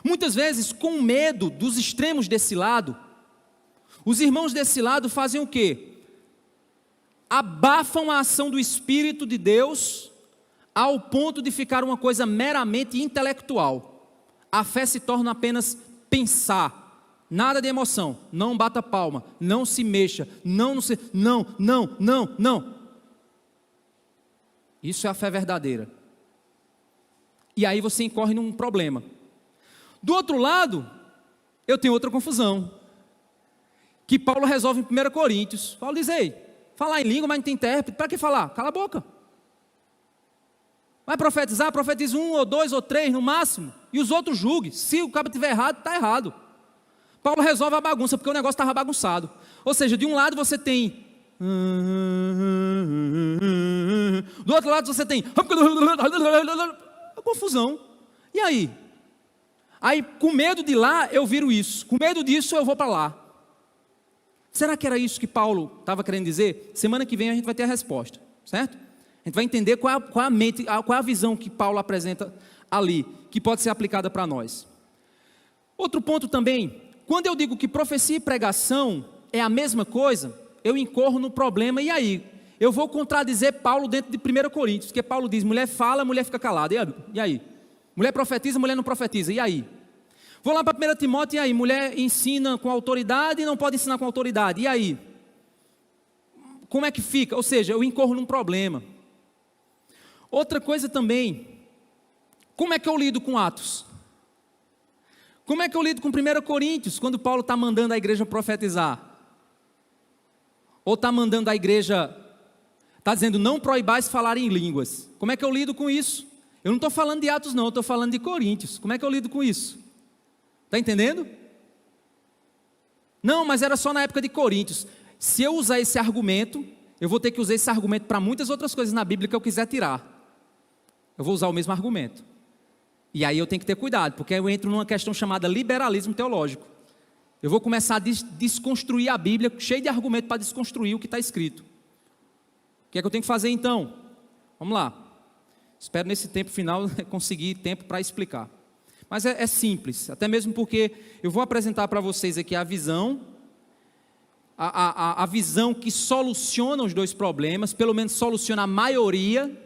Muitas vezes, com medo dos extremos desse lado, os irmãos desse lado fazem o quê? Abafam a ação do Espírito de Deus ao ponto de ficar uma coisa meramente intelectual. A fé se torna apenas pensar, nada de emoção. Não bata palma, não se mexa, não. Isso é a fé verdadeira. E aí você incorre num problema. Do outro lado, eu tenho outra confusão, que Paulo resolve em 1 Coríntios. Paulo diz: ei, falar em língua, mas não tem intérprete, para que falar? Cala a boca. Vai profetizar, profetiza 1 ou 2 ou 3 no máximo, e os outros julguem. Se o cara estiver errado, está errado. Paulo resolve a bagunça, porque o negócio estava bagunçado. Ou seja, de um lado você tem, do outro lado você tem confusão. E aí? Aí, com medo de lá, eu viro isso. Com medo disso, eu vou para lá. Será que era isso que Paulo estava querendo dizer? Semana que vem a gente vai ter a resposta, certo? A gente vai entender qual é a visão que Paulo apresenta ali, que pode ser aplicada para nós. Outro ponto também, quando eu digo que profecia e pregação é a mesma coisa, eu incorro no problema, e aí? Eu vou contradizer Paulo dentro de 1 Coríntios, porque Paulo diz: mulher fala, mulher fica calada. E aí? Mulher profetiza, mulher não profetiza. E aí? Vou lá para 1 Timóteo, e aí? Mulher ensina com autoridade e não pode ensinar com autoridade. E aí? Como é que fica? Ou seja, eu incorro num problema. Outra coisa também, como é que eu lido com Atos? Como é que eu lido com 1 Coríntios, quando Paulo está mandando a igreja profetizar? Ou está mandando a igreja, está dizendo: não proibais falar em línguas. Como é que eu lido com isso? Eu não estou falando de Atos não, eu estou falando de Coríntios. Como é que eu lido com isso? Está entendendo? Não, mas era só na época de Coríntios. Se eu usar esse argumento, eu vou ter que usar esse argumento para muitas outras coisas na Bíblia que eu quiser tirar. Eu vou usar o mesmo argumento. E aí eu tenho que ter cuidado, porque eu entro numa questão chamada liberalismo teológico. Eu vou começar a desconstruir a Bíblia, cheio de argumento para desconstruir o que está escrito. O que é que eu tenho que fazer então? Vamos lá. Espero nesse tempo final conseguir tempo para explicar. Mas é simples, até mesmo porque eu vou apresentar para vocês aqui a visão, a visão que soluciona os dois problemas, pelo menos soluciona a maioria.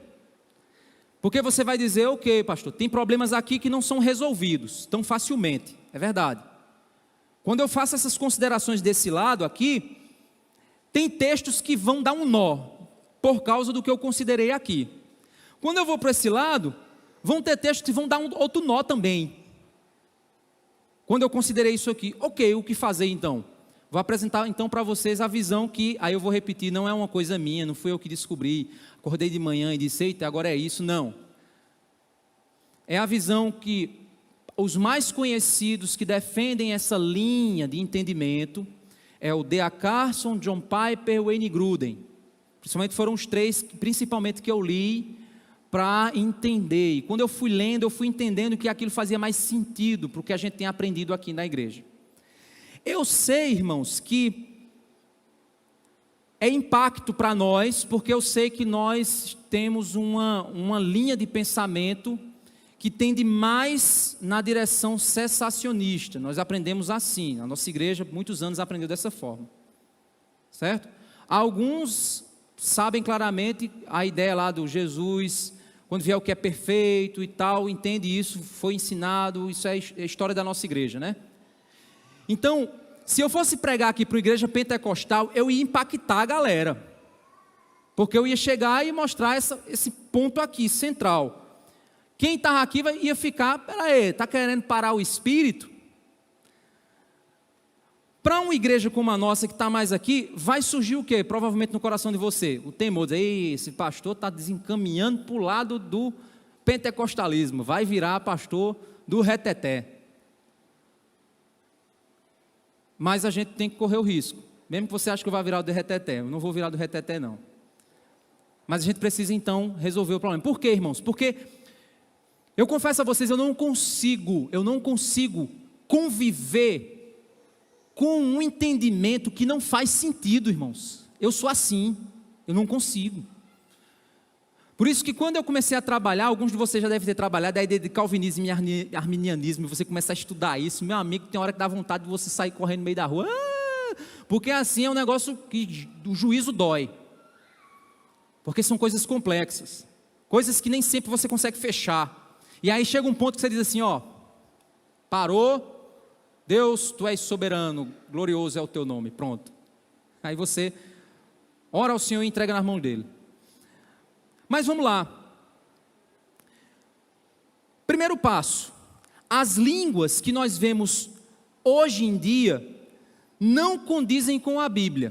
Porque você vai dizer: ok, pastor, tem problemas aqui que não são resolvidos tão facilmente. É verdade. Quando eu faço essas considerações desse lado aqui, tem textos que vão dar um nó, por causa do que eu considerei aqui. Quando eu vou para esse lado, vão ter textos que vão dar outro nó também. Quando eu considerei isso aqui, ok, o que fazer então? Vou apresentar então para vocês a visão que, aí eu vou repetir, não é uma coisa minha, não fui eu que descobri, acordei de manhã e disse: eita, agora é isso, não. É a visão que os mais conhecidos que defendem essa linha de entendimento é o D.A. Carson, John Piper, Wayne Grudem. Principalmente foram os três, principalmente, que eu li para entender. E quando eu fui lendo, eu fui entendendo que aquilo fazia mais sentido para o que a gente tem aprendido aqui na igreja. Eu sei, irmãos, que é impacto para nós, porque eu sei que nós temos uma linha de pensamento que tende mais na direção cessacionista. Nós aprendemos assim, a nossa igreja, por muitos anos, aprendeu dessa forma. Certo? Alguns sabem claramente a ideia lá do Jesus, quando vier o que é perfeito e tal, entende isso, foi ensinado, isso é a história da nossa igreja, né? Então, se eu fosse pregar aqui para a igreja pentecostal, eu ia impactar a galera, porque eu ia chegar e mostrar esse ponto aqui, central. Quem estava aqui ia ficar: peraí, está querendo parar o espírito? Para uma igreja como a nossa, que está mais aqui, vai surgir o quê? Provavelmente no coração de você, o temor, dizer: ei, esse pastor está desencaminhando para o lado do pentecostalismo, vai virar pastor do reteté. Mas a gente tem que correr o risco, mesmo que você ache que eu vou virar do reteté, eu não vou virar do reteté não. Mas a gente precisa então resolver o problema. Por quê, irmãos? Porque Eu confesso a vocês, eu não consigo conviver com um entendimento que não faz sentido, irmãos. Eu sou assim, eu não consigo. Por isso que quando eu comecei a trabalhar, alguns de vocês já devem ter trabalhado a ideia de calvinismo e arminianismo, e você começa a estudar isso, meu amigo, tem hora que dá vontade de você sair correndo no meio da rua, porque assim é um negócio que o juízo dói, porque são coisas complexas, coisas que nem sempre você consegue fechar, e aí chega um ponto que você diz assim, parou, Deus, tu és soberano, glorioso é o teu nome, pronto, aí você ora ao Senhor e entrega nas mãos dele. Mas vamos lá. Primeiro passo. As línguas que nós vemos hoje em dia não condizem com a Bíblia.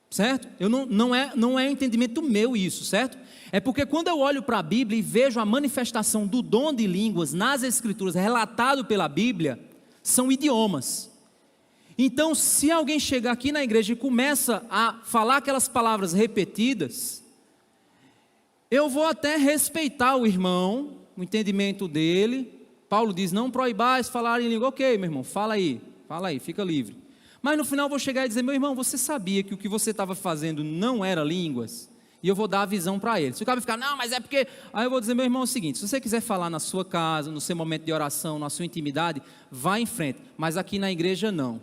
Certo? Não é entendimento meu isso, certo? É porque quando eu olho para a Bíblia e vejo a manifestação do dom de línguas nas Escrituras relatado pela Bíblia, são idiomas. Então, se alguém chegar aqui na igreja e começa a falar aquelas palavras repetidas, eu vou até respeitar o irmão, o entendimento dele. Paulo diz, não proibais falar em língua. Ok, meu irmão, fala aí, fica livre. Mas no final eu vou chegar e dizer, meu irmão, você sabia que o que você estava fazendo não era línguas? E eu vou dar a visão para ele. Se o cara ficar, não, mas é porque... Aí eu vou dizer, meu irmão, é o seguinte, se você quiser falar na sua casa, no seu momento de oração, na sua intimidade, vá em frente. Mas aqui na igreja não.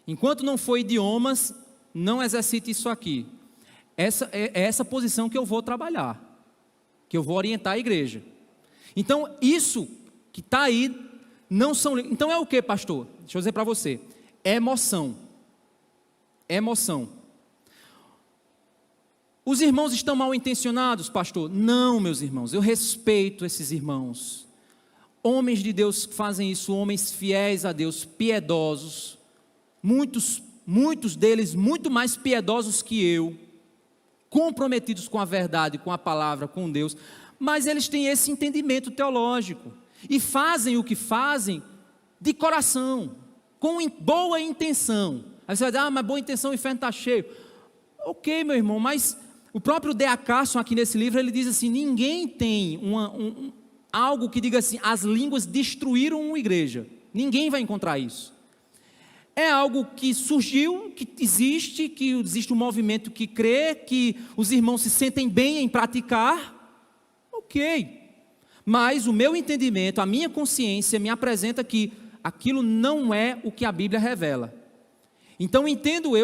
Enquanto não for idiomas, não exercite isso aqui. Essa posição que eu vou trabalhar, que eu vou orientar a igreja. Então, isso que está aí, não são... Então é o que, pastor? Deixa eu dizer para você. Emoção. Os irmãos estão mal intencionados, pastor? Não, meus irmãos, eu respeito esses irmãos. Homens de Deus que fazem isso, homens fiéis a Deus, piedosos. Muitos deles muito mais piedosos que eu, comprometidos com a verdade, com a palavra, com Deus, mas eles têm esse entendimento teológico, e fazem o que fazem de coração, com boa intenção. Aí você vai dizer, mas boa intenção, o inferno está cheio. Ok, meu irmão, mas o próprio D.A. Carson aqui nesse livro, ele diz assim, ninguém tem algo que diga assim, as línguas destruíram uma igreja, ninguém vai encontrar isso. É algo que surgiu, que existe um movimento que crê, que os irmãos se sentem bem em praticar, ok. Mas o meu entendimento, a minha consciência me apresenta que aquilo não é o que a Bíblia revela. Então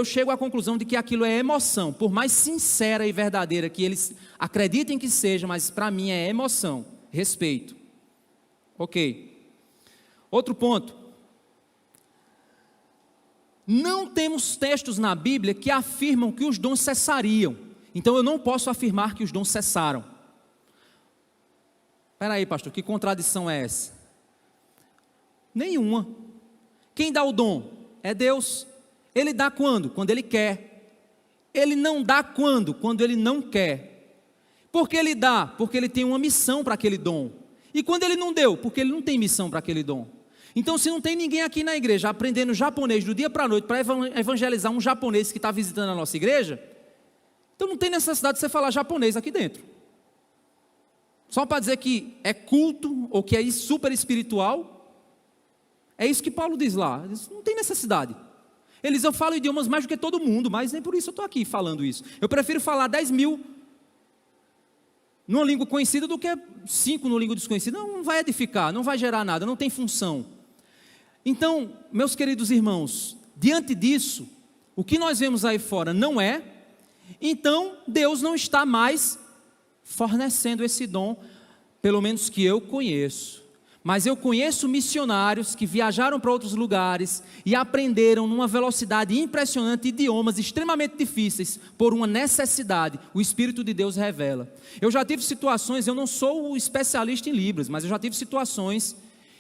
chego à conclusão de que aquilo é emoção, por mais sincera e verdadeira que eles acreditem que seja, mas para mim é emoção, respeito. Ok. Outro ponto. Não temos textos na Bíblia que afirmam que os dons cessariam. Então eu não posso afirmar que os dons cessaram. Espera aí, pastor, que contradição é essa? Nenhuma. Quem dá o dom? É Deus. Ele dá quando? Quando Ele quer. Ele não dá quando? Quando Ele não quer. Por que Ele dá? Porque Ele tem uma missão para aquele dom. E quando Ele não deu? Porque Ele não tem missão para aquele dom. Então, se não tem ninguém aqui na igreja aprendendo japonês do dia para a noite para evangelizar um japonês que está visitando a nossa igreja, então não tem necessidade de você falar japonês aqui dentro. Só para dizer que é culto ou que é super espiritual, é isso que Paulo diz lá. Não tem necessidade. Ele diz, eu falo idiomas mais do que todo mundo, mas nem por isso eu estou aqui falando isso. Eu prefiro falar 10.000 numa língua conhecida do que 5 numa língua desconhecida. Não vai edificar, não vai gerar nada, não tem função. Então, meus queridos irmãos, diante disso, o que nós vemos aí fora não é, então Deus não está mais fornecendo esse dom, pelo menos que eu conheço. Mas eu conheço missionários que viajaram para outros lugares e aprenderam numa velocidade impressionante idiomas extremamente difíceis por uma necessidade. O Espírito de Deus revela. Eu já tive situações, eu não sou o especialista em Libras, mas eu já tive situações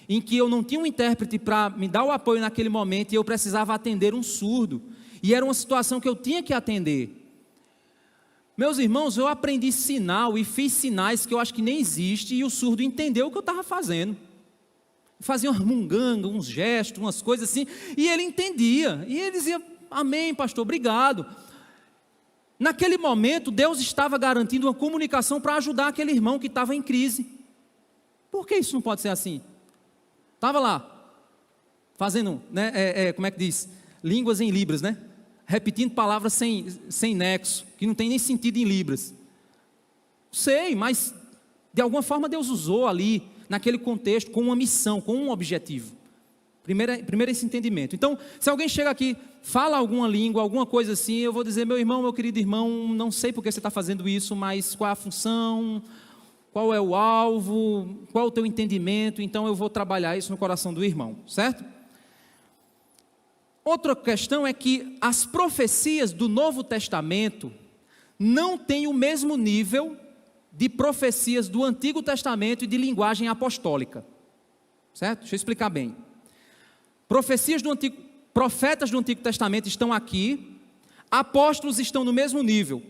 em que eu não tinha um intérprete para me dar o apoio naquele momento e eu precisava atender um surdo. E era uma situação que eu tinha que atender. Meus irmãos, eu aprendi sinal e fiz sinais que eu acho que nem existe e o surdo entendeu o que eu estava fazendo. Fazia uma munganga, uns gestos, umas coisas assim, e ele entendia. E ele dizia, amém, pastor, obrigado. Naquele momento, Deus estava garantindo uma comunicação para ajudar aquele irmão que estava em crise. Por que isso não pode ser assim? Estava lá, fazendo, né, como é que diz? Línguas em libras, né? Repetindo palavras sem nexo, que não tem nem sentido em libras. Sei, mas de alguma forma Deus usou ali, naquele contexto, com uma missão, com um objetivo. Primeiro esse entendimento. Então, se alguém chega aqui, fala alguma língua, alguma coisa assim, eu vou dizer, meu irmão, meu querido irmão, não sei por que você está fazendo isso, mas qual é a função, qual é o alvo, qual é o teu entendimento, então eu vou trabalhar isso no coração do irmão, certo? Outra questão é que as profecias do Novo Testamento não têm o mesmo nível de profecias do Antigo Testamento e de linguagem apostólica, certo? Deixa eu explicar bem. Profetas do Antigo Testamento estão aqui, apóstolos estão no mesmo nível.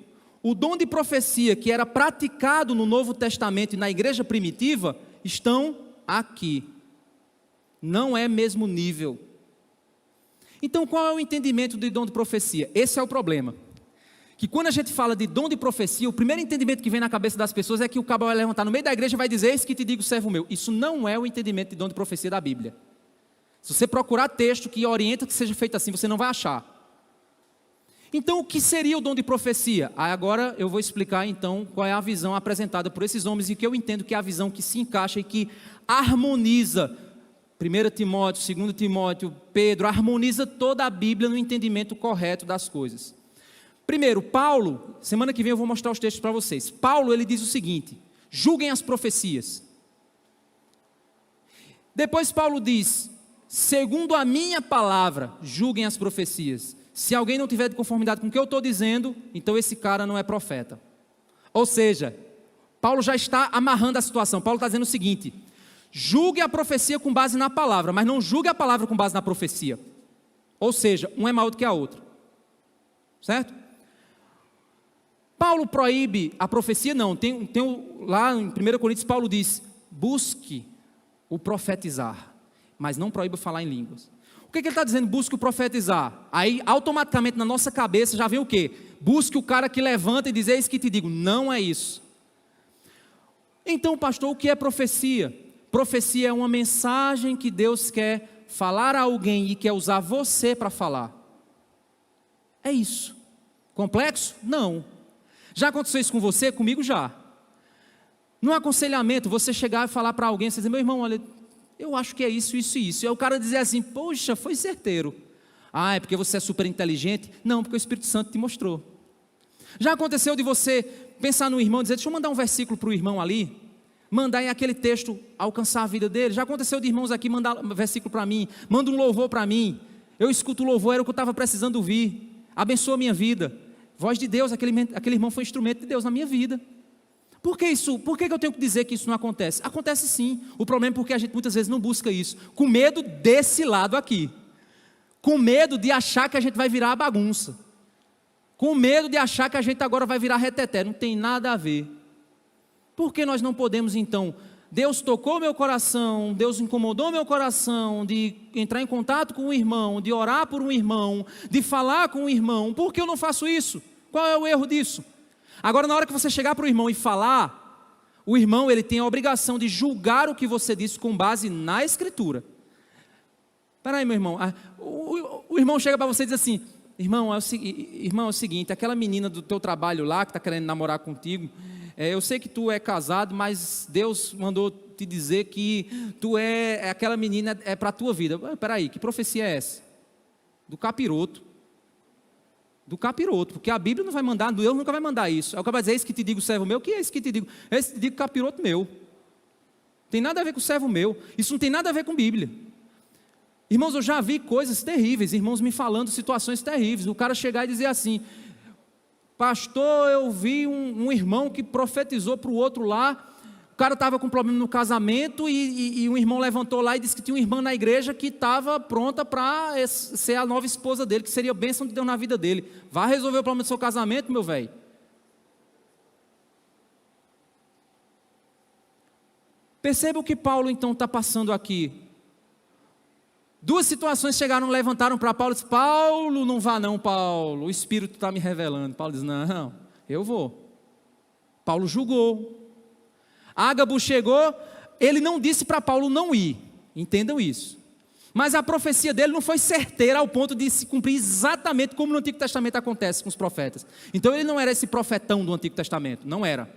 O dom de profecia que era praticado no Novo Testamento e na igreja primitiva, estão aqui. Não é mesmo nível. Então, qual é o entendimento do dom de profecia? Esse é o problema. Que quando a gente fala de dom de profecia, o primeiro entendimento que vem na cabeça das pessoas é que o cabo vai levantar no meio da igreja e vai dizer, eis que te digo, servo meu. Isso não é o entendimento de dom de profecia da Bíblia. Se você procurar texto que orienta que seja feito assim, você não vai achar. Então, o que seria o dom de profecia? Agora eu vou explicar então qual é a visão apresentada por esses homens e que eu entendo que é a visão que se encaixa e que harmoniza 1 Timóteo, 2 Timóteo, Pedro, harmoniza toda a Bíblia no entendimento correto das coisas. Primeiro, Paulo, semana que vem eu vou mostrar os textos para vocês. Paulo, ele diz o seguinte, julguem as profecias. Depois Paulo diz, segundo a minha palavra, julguem as profecias. Se alguém não tiver de conformidade com o que eu estou dizendo, então esse cara não é profeta. Ou seja, Paulo já está amarrando a situação. Paulo está dizendo o seguinte, julgue a profecia com base na palavra, mas não julgue a palavra com base na profecia. Ou seja, um é maior do que a outra. Certo? Paulo proíbe a profecia? Não. Lá em 1 Coríntios, Paulo diz, busque o profetizar, mas não proíba falar em línguas. O que ele está dizendo? Busque o profetizar. Aí, automaticamente, na nossa cabeça, já vem o quê? Busque o cara que levanta e diz, eis que te digo. Não é isso. Então, pastor, o que é profecia? Profecia é uma mensagem que Deus quer falar a alguém e quer usar você para falar. É isso. Complexo? Não. Já aconteceu isso com você? Comigo já. No aconselhamento, você chegar e falar para alguém, você dizer, meu irmão, olha, eu acho que é isso, isso e isso. E aí o cara dizer assim, poxa, foi certeiro. Ah, é porque você é super inteligente? Não, porque o Espírito Santo te mostrou. Já aconteceu de você pensar no irmão e dizer, deixa eu mandar um versículo para o irmão ali, mandar em aquele texto alcançar a vida dele. Já aconteceu de irmãos aqui mandar um versículo para mim, manda um louvor para mim. Eu escuto o louvor, era o que eu estava precisando ouvir. Abençoa a minha vida. Voz de Deus, aquele irmão foi instrumento de Deus na minha vida. Por que isso? Por que eu tenho que dizer que isso não acontece? Acontece sim. O problema é porque a gente muitas vezes não busca isso. Com medo desse lado aqui. Com medo de achar que a gente vai virar a bagunça. Com medo de achar que a gente agora vai virar reteté. Não tem nada a ver. Por que nós não podemos então? Deus tocou meu coração, Deus incomodou meu coração de entrar em contato com um irmão, de orar por um irmão, de falar com um irmão. Por que eu não faço isso? Qual é o erro disso? Agora, na hora que você chegar para o irmão e falar, o irmão ele tem a obrigação de julgar o que você disse com base na Espera aí, meu irmão. O irmão chega para você e diz assim, irmão, é o seguinte, aquela menina do teu trabalho lá, que está querendo namorar contigo, eu sei que tu é casado, mas Deus mandou te dizer que tu aquela menina é para a tua vida. Espera aí, que profecia é essa? Do capiroto. Do capiroto, porque a Bíblia não vai mandar, Deus nunca vai mandar isso. Aí o cara vai dizer, eis que te digo servo meu, que é esse que te digo? Esse que te digo capiroto meu. Tem nada a ver com servo meu, isso não tem nada a ver com Bíblia. Irmãos, eu já vi coisas terríveis, irmãos me falando situações terríveis, o cara chegar e dizer assim, pastor, eu vi um irmão que profetizou para o outro lá, o cara estava com problema no casamento e um irmão levantou lá e disse que tinha uma irmã na igreja que estava pronta para ser a nova esposa dele, que seria a bênção de Deus na vida dele. Vá resolver o problema do seu casamento, meu velho. Perceba o que Paulo então está passando aqui. Duas situações chegaram, levantaram para Paulo e disse, Paulo, não vá não, Paulo, o Espírito está me revelando. Paulo diz, não, eu vou. Paulo julgou. Ágabo chegou, ele não disse para Paulo não ir, entendam isso. Mas a profecia dele não foi certeira ao ponto de se cumprir exatamente como no Antigo Testamento acontece com os profetas. Então ele não era esse profetão do Antigo Testamento, não era.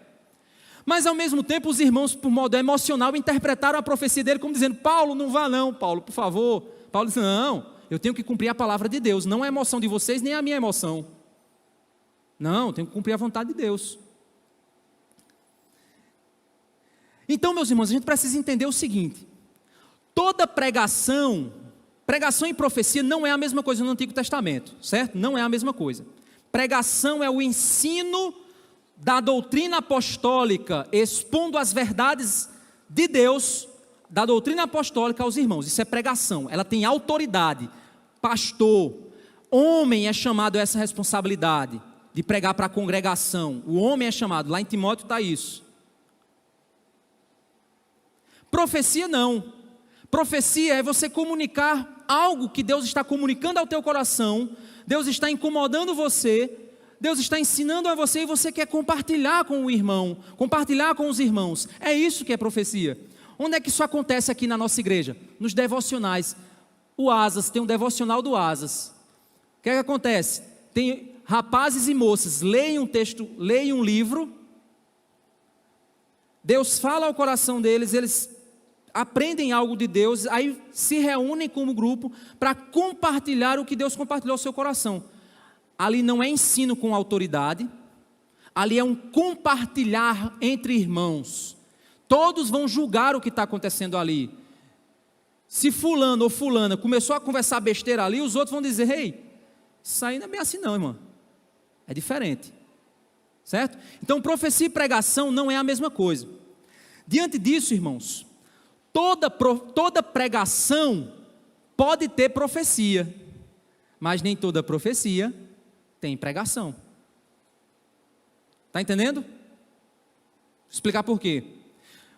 Mas ao mesmo tempo os irmãos, por modo emocional, interpretaram a profecia dele como dizendo: Paulo, não vá não, Paulo, por favor. Paulo disse: não, eu tenho que cumprir a palavra de Deus, não é a emoção de vocês, nem a minha emoção. Não, eu tenho que cumprir a vontade de Deus. Então, meus irmãos, a gente precisa entender o seguinte: toda pregação e profecia não é a mesma coisa no Antigo Testamento, certo? Não é a mesma coisa. Pregação é o ensino da doutrina apostólica, expondo as verdades de Deus, da doutrina apostólica aos irmãos. Isso é pregação, ela tem autoridade. Pastor, homem é chamado a essa responsabilidade de pregar para a congregação. O homem é chamado, lá em Timóteo está isso. Profecia não. Profecia é você comunicar algo que Deus está comunicando ao teu coração, Deus está incomodando você, Deus está ensinando a você e você quer compartilhar com o irmão, compartilhar com os irmãos. É isso que é profecia. Onde é que isso acontece aqui na nossa igreja? Nos devocionais. O Asas, tem um devocional do Asas. O que é que acontece? Tem rapazes e moças, leem um texto, leem um livro, Deus fala ao coração deles, eles aprendem algo de Deus, aí se reúnem como grupo para compartilhar o que Deus compartilhou ao seu coração. Ali não é ensino com autoridade, ali é um compartilhar entre irmãos. Todos vão julgar o que está acontecendo ali. Se fulano ou fulana começou a conversar besteira ali, os outros vão dizer: ei, isso aí não é bem assim não, irmão. É diferente. Certo? Então profecia e pregação não é a mesma coisa. Diante disso, irmãos, toda pregação pode ter profecia, mas nem toda profecia tem pregação. Está entendendo? Vou explicar por quê.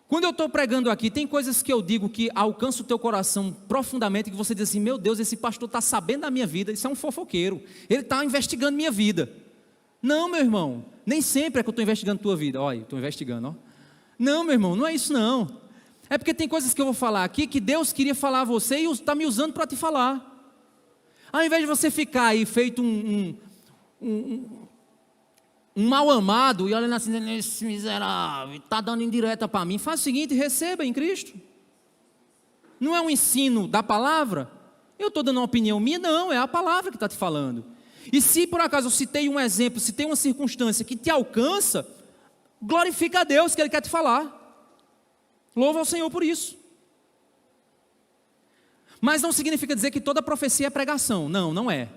Quando eu estou pregando aqui, tem coisas que eu digo que alcançam o teu coração profundamente, que você diz assim: meu Deus, esse pastor está sabendo da minha vida, isso é um fofoqueiro, ele está investigando minha vida. Não, meu irmão, nem sempre é que eu estou investigando tua vida. Olha, estou investigando, ó. Não, meu irmão, não é isso não. É porque tem coisas que eu vou falar aqui que Deus queria falar a você e está me usando para te falar. Ao invés de você ficar aí feito um mal amado e olhando assim: esse miserável está dando indireta para mim, faz o seguinte: receba em Cristo. Não é um ensino da palavra? Eu estou dando uma opinião minha? Não, é a palavra que está te falando. E se por acaso eu citei um exemplo, citei uma circunstância que te alcança, glorifica a Deus que Ele quer te falar. Louva ao Senhor por isso. Mas não significa dizer que toda profecia é pregação. Não, não é.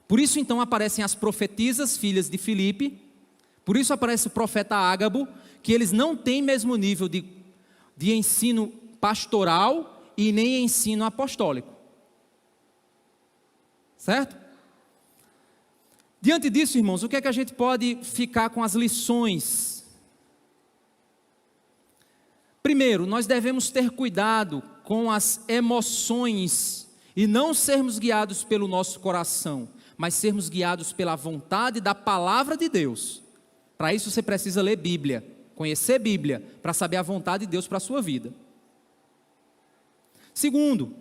Por isso então aparecem as profetisas, filhas de Filipe. Por isso aparece o profeta Ágabo, que eles não têm mesmo nível de ensino pastoral e nem ensino apostólico. Certo? Diante disso, irmãos, o que é que a gente pode ficar com as lições? Primeiro, nós devemos ter cuidado com as emoções e não sermos guiados pelo nosso coração, mas sermos guiados pela vontade da palavra de Deus. Para isso você precisa ler Bíblia, conhecer Bíblia, para saber a vontade de Deus para a sua vida. Segundo,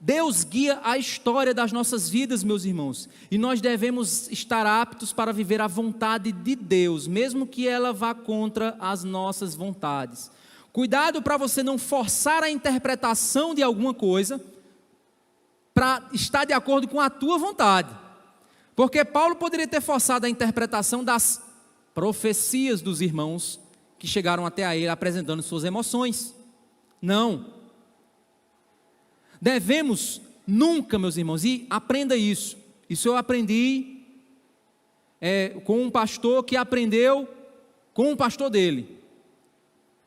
Deus guia a história das nossas vidas, meus irmãos, e nós devemos estar aptos para viver a vontade de Deus, mesmo que ela vá contra as nossas vontades. Cuidado para você não forçar a interpretação de alguma coisa para estar de acordo com a tua vontade, porque Paulo poderia ter forçado a interpretação das profecias dos irmãos que chegaram até a ele apresentando suas emoções. Não. Devemos nunca, meus irmãos, e aprenda isso. Isso eu aprendi com um pastor que aprendeu com um pastor dele.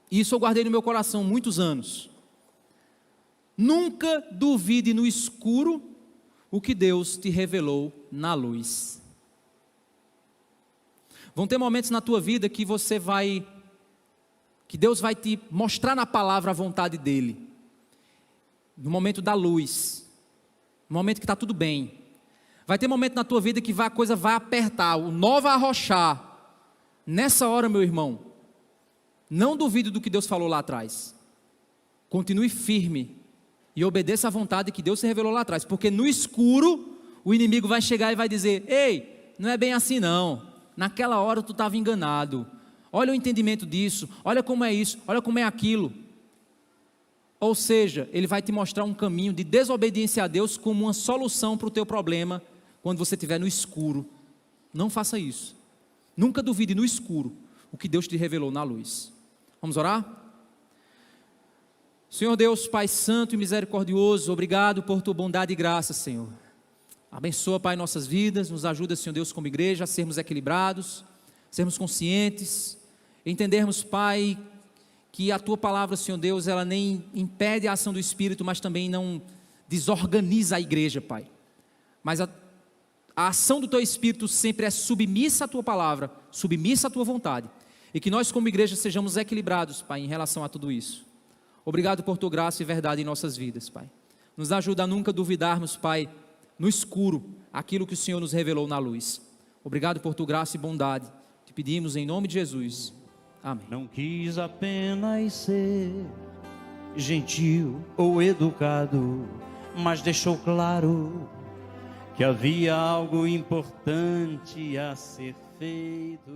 Isso eu guardei no meu coração muitos anos. Nunca duvide no escuro o que Deus te revelou na luz. Vão ter momentos na tua vida que que Deus vai te mostrar na palavra a vontade dEle. No momento da luz, no momento que está tudo bem. Vai ter momento na tua vida que a coisa vai apertar, o nó vai arrochar. Nessa hora, meu irmão, não duvide do que Deus falou lá atrás. continue firme e obedeça à vontade que Deus se revelou lá atrás, porque no escuro o inimigo vai chegar e vai dizer: ei, não é bem assim não, naquela hora tu estava enganado, olha o entendimento disso, olha como é isso, olha como é aquilo. Ou seja, ele vai te mostrar um caminho de desobediência a Deus como uma solução para o teu problema, quando você estiver no escuro. Não faça isso, nunca duvide no escuro o que Deus te revelou na luz. Vamos orar? Senhor Deus, Pai santo e misericordioso, obrigado por tua bondade e graça, Senhor. Abençoa, Pai, nossas vidas, nos ajuda, Senhor Deus, como igreja, a sermos equilibrados, sermos conscientes, entendermos, Pai, que a tua palavra, Senhor Deus, ela nem impede a ação do Espírito, mas também não desorganiza a igreja, Pai. Mas a ação do teu Espírito sempre é submissa à tua palavra, submissa à tua vontade, e que nós como igreja sejamos equilibrados, Pai, em relação a tudo isso. Obrigado por tua graça e verdade em nossas vidas, Pai. Nos ajuda a nunca duvidarmos, Pai, no escuro, aquilo que o Senhor nos revelou na luz. Obrigado por tua graça e bondade. Te pedimos em nome de Jesus. Amém. Não quis apenas ser gentil ou educado, mas deixou claro que havia algo importante a ser feito.